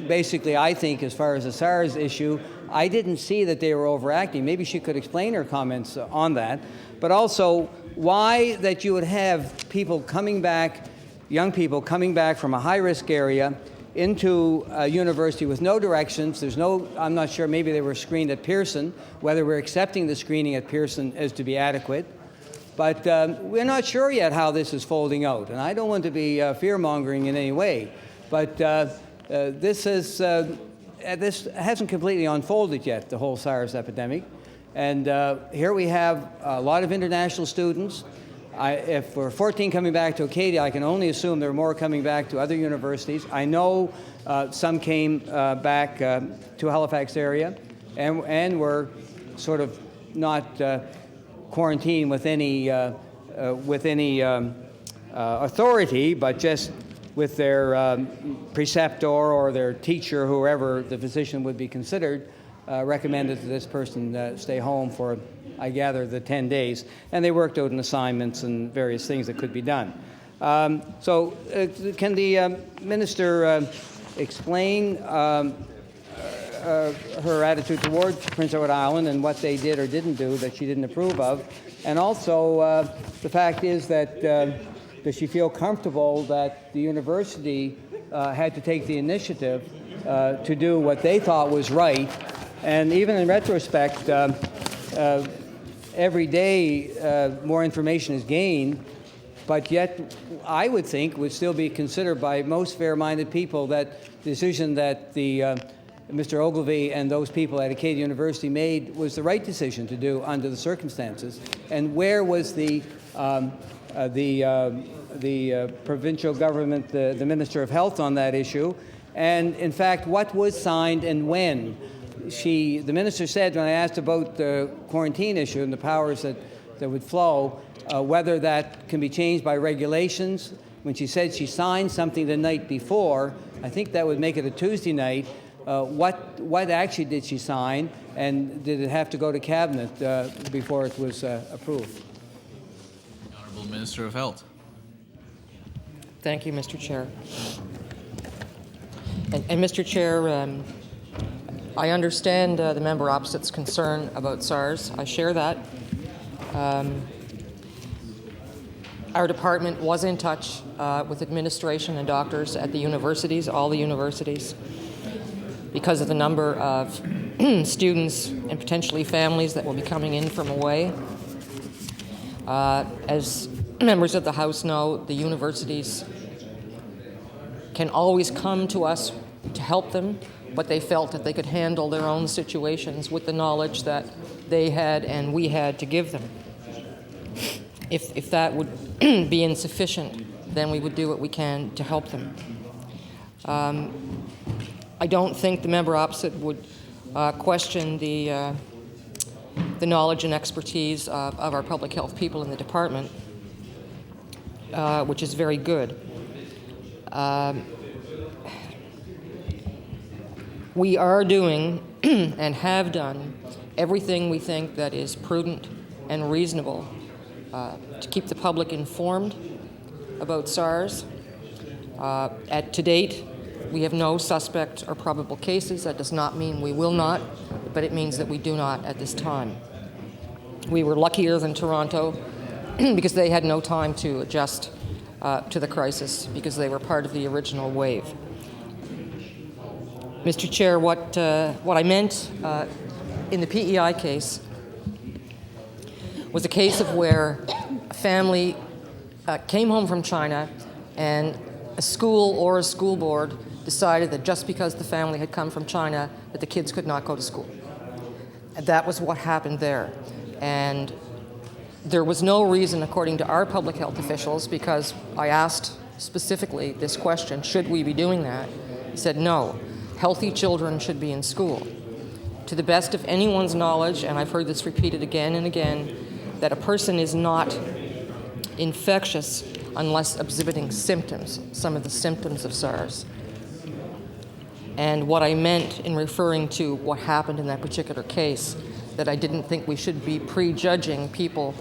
basically, I think, as far as the SARS issue, I didn't see that they were overacting. Maybe she could explain her comments on that. But also, why that you would have people coming back, young people coming back from a high-risk area into a university with no directions. I'm not sure, maybe they were screened at Pearson. Whether we're accepting the screening at Pearson is to be adequate. But we're not sure yet how this is folding out. And I don't want to be fear-mongering in any way. But this hasn't completely unfolded yet, the whole SARS epidemic. And here we have a lot of international students. If we're 14 coming back to Acadia, I can only assume there are more coming back to other universities. I know some came back to Halifax area and were sort of not quarantined with any authority, but just with their preceptor or their teacher, whoever the physician would be considered, recommended that this person stay home for, I gather, the 10 days. And they worked out in assignments and various things that could be done. So can the minister explain her attitude towards Prince Edward Island and what they did or didn't do that she didn't approve of? And also, the fact is that does she feel comfortable that the university had to take the initiative to do what they thought was right? And even in retrospect, every day more information is gained, but yet I would think would still be considered by most fair-minded people that the decision that Mr. Ogilvie and those people at Acadia University made was the right decision to do under the circumstances. And where was the provincial government, the Minister of Health on that issue? And in fact, what was signed and when? The minister said, when I asked about the quarantine issue and the powers that would flow, whether that can be changed by regulations. When she said she signed something the night before, I think that would make it a Tuesday night. What actually did she sign, and did it have to go to cabinet before it was approved? The Honourable Minister of Health. Thank you, Mr. Chair. And Mr. Chair, I understand the member opposite's concern about SARS. I share that. Our department was in touch with administration and doctors at the universities, all the universities, because of the number of students and potentially families that will be coming in from away. As members of the House know, the universities can always come to us to help them, but they felt that they could handle their own situations with the knowledge that they had and we had to give them. If that would be insufficient, then we would do what we can to help them. I don't think the member opposite would question the knowledge and expertise of our public health people in the department, which is very good. We are doing and have done everything we think that is prudent and reasonable to keep the public informed about SARS. To date, we have no suspect or probable cases. That does not mean we will not, but it means that we do not at this time. We were luckier than Toronto because they had no time to adjust to the crisis because they were part of the original wave. Mr. Chair, what I meant in the PEI case was a case of where a family came home from China and a school or a school board decided that just because the family had come from China that the kids could not go to school. And that was what happened there. And there was no reason, according to our public health officials, because I asked specifically this question, should we be doing that? He said no. Healthy children should be in school. To the best of anyone's knowledge, and I've heard this repeated again and again, that a person is not infectious unless exhibiting symptoms, some of the symptoms of SARS. And what I meant in referring to what happened in that particular case, that I didn't think we should be prejudging people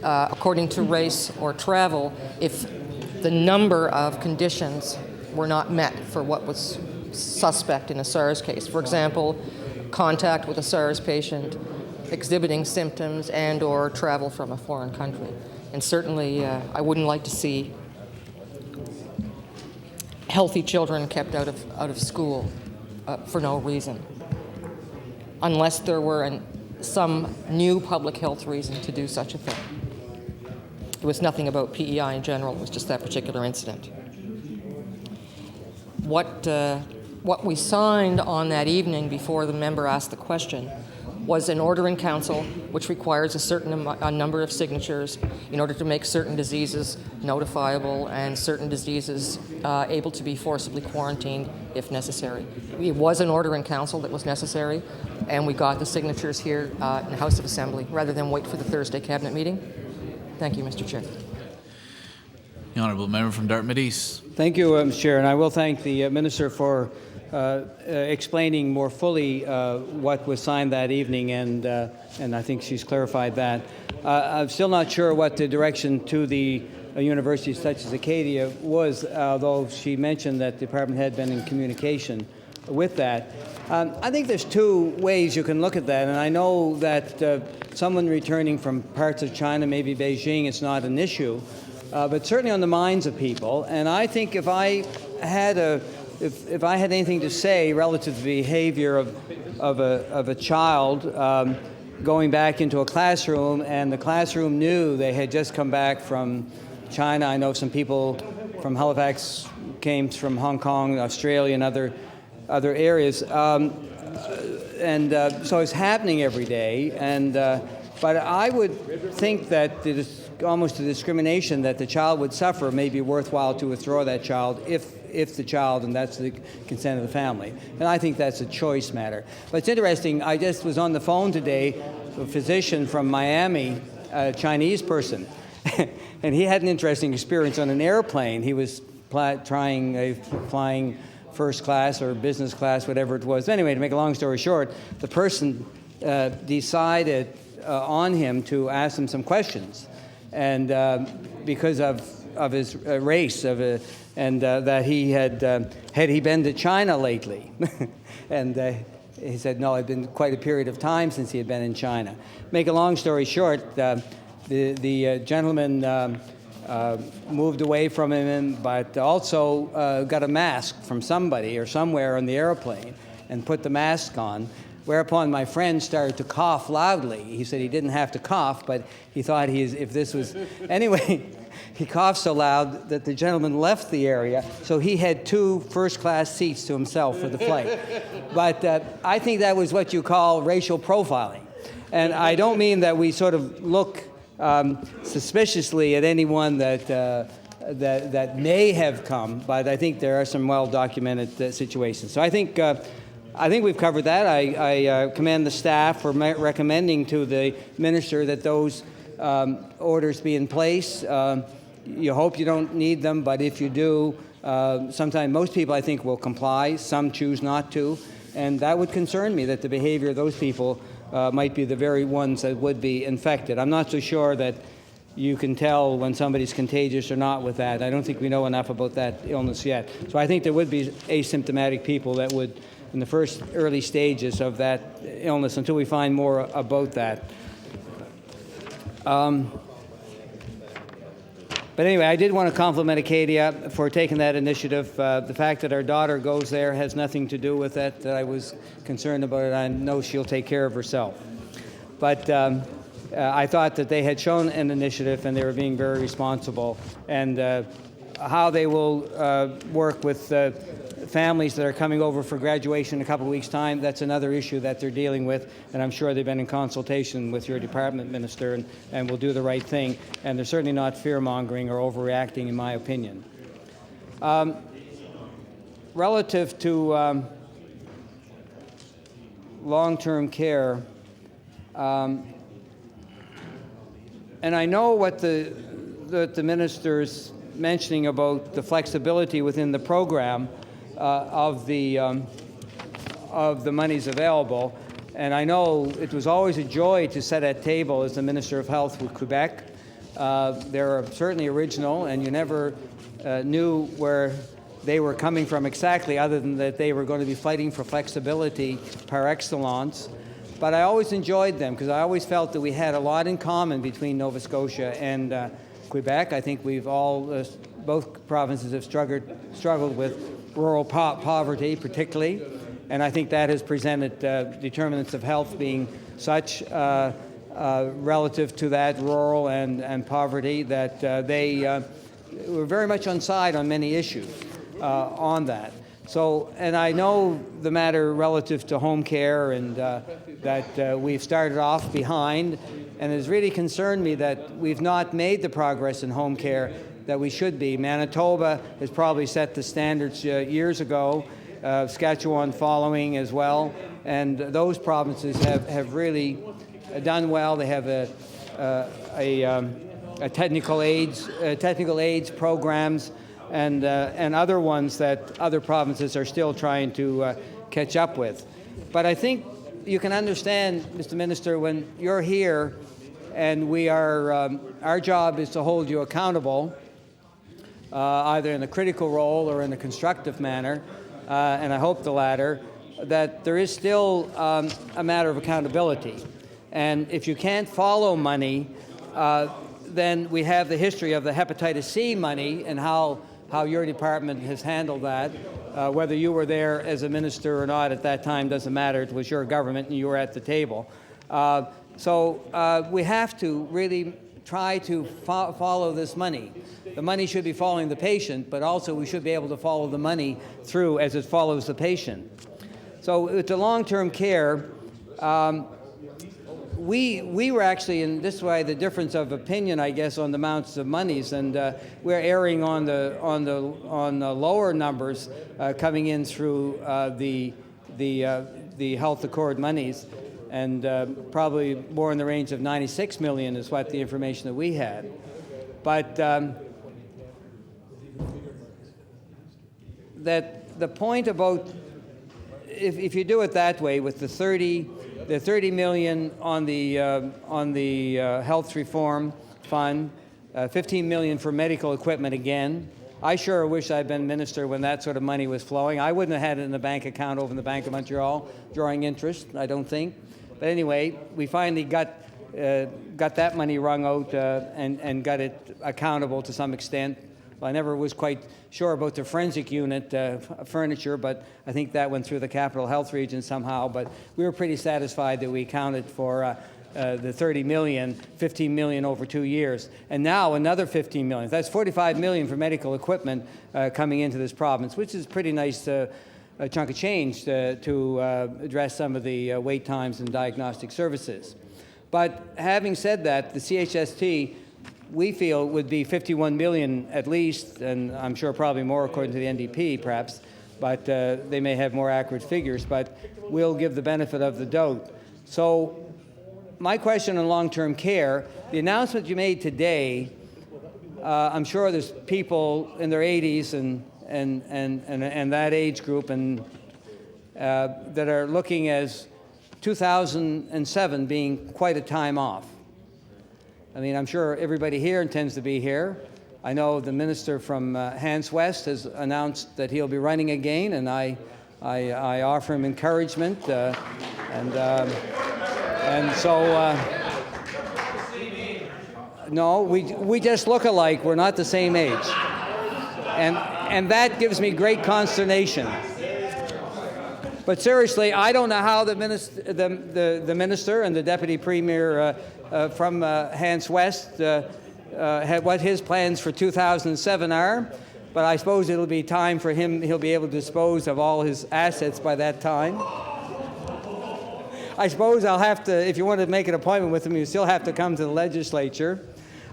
according to race or travel if the number of conditions were not met for what was suspect in a SARS case. For example, contact with a SARS patient, exhibiting symptoms and or travel from a foreign country. And certainly I wouldn't like to see healthy children kept out of school for no reason, unless there were some new public health reason to do such a thing. It was nothing about PEI in general. It was just that particular incident. What we signed on that evening before the member asked the question was an order in council which requires a certain number of signatures in order to make certain diseases notifiable and certain diseases able to be forcibly quarantined if necessary. It was an order in council that was necessary, and we got the signatures here in the House of Assembly rather than wait for the Thursday cabinet meeting. Thank you, Mr. Chair. The honourable member from Dartmouth East. Thank you, Mr. Chair, and I will thank the Minister for explaining more fully what was signed that evening, and I think she's clarified that. I'm still not sure what the direction to the universities such as Acadia was, although she mentioned that the department had been in communication with that. I think there's two ways you can look at that, and I know that someone returning from parts of China, maybe Beijing, it's not an issue, but certainly on the minds of people. And I think if I had anything to say relative to the behavior of a child going back into a classroom, and the classroom knew they had just come back from China. I know some people from Halifax came from Hong Kong, Australia, and other areas, so it's happening every day. But I would think that almost the discrimination that the child would suffer may be worthwhile to withdraw that child if the child, and that's the consent of the family. And I think that's a choice matter. But it's interesting, I just was on the phone today with a physician from Miami, a Chinese person, and he had an interesting experience on an airplane. He was flying first class or business class, whatever it was. Anyway, to make a long story short, the person decided on him to ask him some questions, and because of his race, and that he had he been to China lately, and he said no, it'd been quite a period of time since he had been in China. Make a long story short, the gentleman moved away from him, but also got a mask from somebody or somewhere on the airplane and put the mask on, whereupon my friend started to cough loudly. He said he didn't have to cough, but he thought if this was... Anyway, he coughed so loud that the gentleman left the area, so he had 2 first-class seats to himself for the flight. But I think that was what you call racial profiling. And I don't mean that we sort of look suspiciously at anyone that may have come, but I think there are some well-documented situations. So I think we've covered that. I commend the staff for recommending to the minister that those orders be in place. You hope you don't need them, but if you do, sometimes most people I think will comply. Some choose not to, and that would concern me that the behavior of those people might be the very ones that would be infected. I'm not so sure that you can tell when somebody's contagious or not with that. I don't think we know enough about that illness yet. So I think there would be asymptomatic people that would, in the first early stages of that illness, until we find more about that. But anyway, I did want to compliment Acadia for taking that initiative. The fact that our daughter goes there has nothing to do with that I was concerned about it. I know she'll take care of herself. But I thought that they had shown an initiative and they were being very responsible. And how they will work with families that are coming over for graduation in a couple of weeks' time, that's another issue that they're dealing with, and I'm sure they've been in consultation with your department, Minister, and will do the right thing, and they're certainly not fear-mongering or overreacting, in my opinion. Relative to long-term care, and I know what the Minister's mentioning about the flexibility within the program of the monies available. And I know it was always a joy to sit at table as the Minister of Health with Quebec. They're certainly original, and you never knew where they were coming from exactly, other than that they were going to be fighting for flexibility par excellence. But I always enjoyed them because I always felt that we had a lot in common between Nova Scotia and Quebec. I think we've all both provinces have struggled with rural poverty particularly, and I think that has presented determinants of health being such relative to that rural and poverty that they were very much on side on many issues on that. So, and I know the matter relative to home care and that we've started off behind, and it has really concerned me that we've not made the progress in home care that we should be. Manitoba has probably set the standards years ago, Saskatchewan following as well, and those provinces have really done well. They have a technical aids programs and other ones that other provinces are still trying to catch up with. But I think you can understand, Mr. Minister, when you're here and we are, our job is to hold you accountable, either in a critical role or in a constructive manner, and I hope the latter, that there is still a matter of accountability. And if you can't follow money, then we have the history of the hepatitis C money and how your department has handled that. Whether you were there as a minister or not at that time doesn't matter. It was your government and you were at the table. So we have to really try to follow this money. The money should be following the patient, but also we should be able to follow the money through as it follows the patient. So with the long-term care, we were actually, in this way, the difference of opinion, I guess, on the amounts of monies, and we're erring on the lower numbers coming in through the health accord monies, and probably more in the range of 96 million is what the information that we had. But that the point about if you do it that way with the 30 million on the health reform fund, 15 million for medical equipment again. I sure wish I'd been minister when that sort of money was flowing. I wouldn't have had it in the bank account over in the Bank of Montreal, drawing interest, I don't think. But anyway, we finally got that money wrung out and got it accountable to some extent. Well, I never was quite sure about the forensic unit furniture, but I think that went through the Capital Health Region somehow. But we were pretty satisfied that we accounted for the 30 million, 15 million over 2 years. And now another 15 million. That's 45 million for medical equipment coming into this province, which is a pretty nice chunk of change to address some of the wait times and diagnostic services. But having said that, the CHST, we feel, would be 51 million at least, and I'm sure probably more according to the NDP perhaps, but they may have more accurate figures, but we'll give the benefit of the doubt. So my question on long-term care, the announcement you made today, I'm sure there's people in their 80s and that age group and that are looking as 2007 being quite a time off. I mean, I'm sure everybody here intends to be here. I know the minister from Hants West has announced that he'll be running again, and I offer him encouragement. And so, no, we just look alike. We're not the same age, and that gives me great consternation. But seriously, I don't know how the minister and the deputy premier from Hants West what his plans for 2007 are, but I suppose it'll be time for him. He'll be able to dispose of all his assets by that time. I suppose I'll have to, if you want to make an appointment with him, you still have to come to the legislature.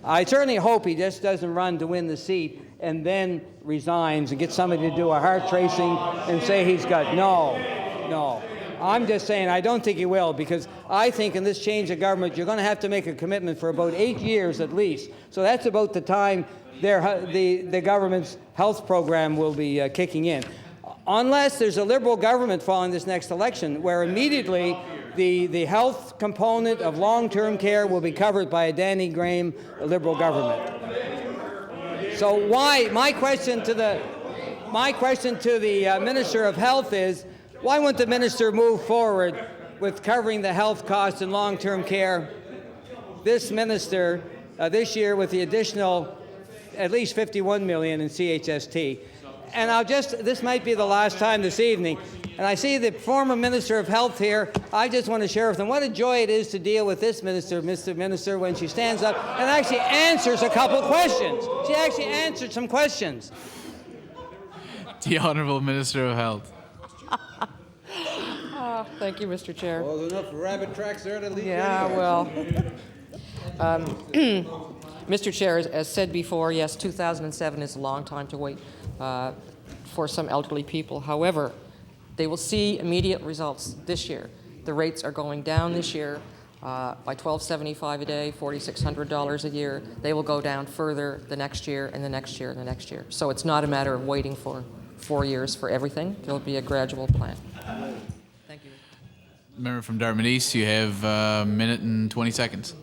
I certainly hope he just doesn't run to win the seat and then resigns and get somebody to do a heart tracing and say he's got no. I'm just saying I don't think he will, because I think in this change of government you're going to have to make a commitment for about 8 years at least. So that's about the time the government's health program will be kicking in. Unless there's a Liberal government following this next election where immediately the health component of long-term care will be covered by a Danny Graham Liberal government. So why, my question to the Minister of Health is, why won't the minister move forward with covering the health costs in long-term care this year with the additional at least 51 million in CHST. And this might be the last time this evening, and I see the former Minister of Health here. I just want to share with them what a joy it is to deal with this Mr. Minister, when she stands up and actually answers a couple questions. She actually answered some questions. The Honourable Minister of Health. Thank you, Mr. Chair. Well, there's enough rabbit tracks there to lead you Yeah, anywhere. well, Mr. Chair, as said before, yes, 2007 is a long time to wait for some elderly people. However, they will see immediate results this year. The rates are going down this year by $12.75 a day, $4,600 a year. They will go down further the next year and the next year and the next year. So it's not a matter of waiting for 4 years for everything. There'll be a gradual plan. Thank you. Member from Dartmouth East, you have a minute and 20 seconds.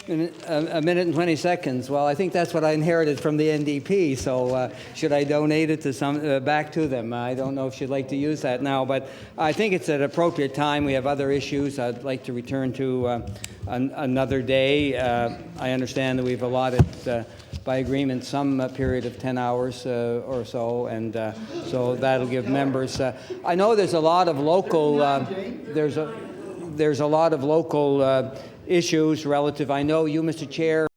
A minute and 20 seconds. Well, I think that's what I inherited from the NDP, so should I donate it to back to them? I don't know if she'd like to use that now, but I think it's an appropriate time. We have other issues I'd like to return to another day. I understand that we've allotted, by agreement, some period of 10 hours or so, and so that'll give members. I know there's a lot of local. There's a lot of local issues relative. I know you, Mr. Chair,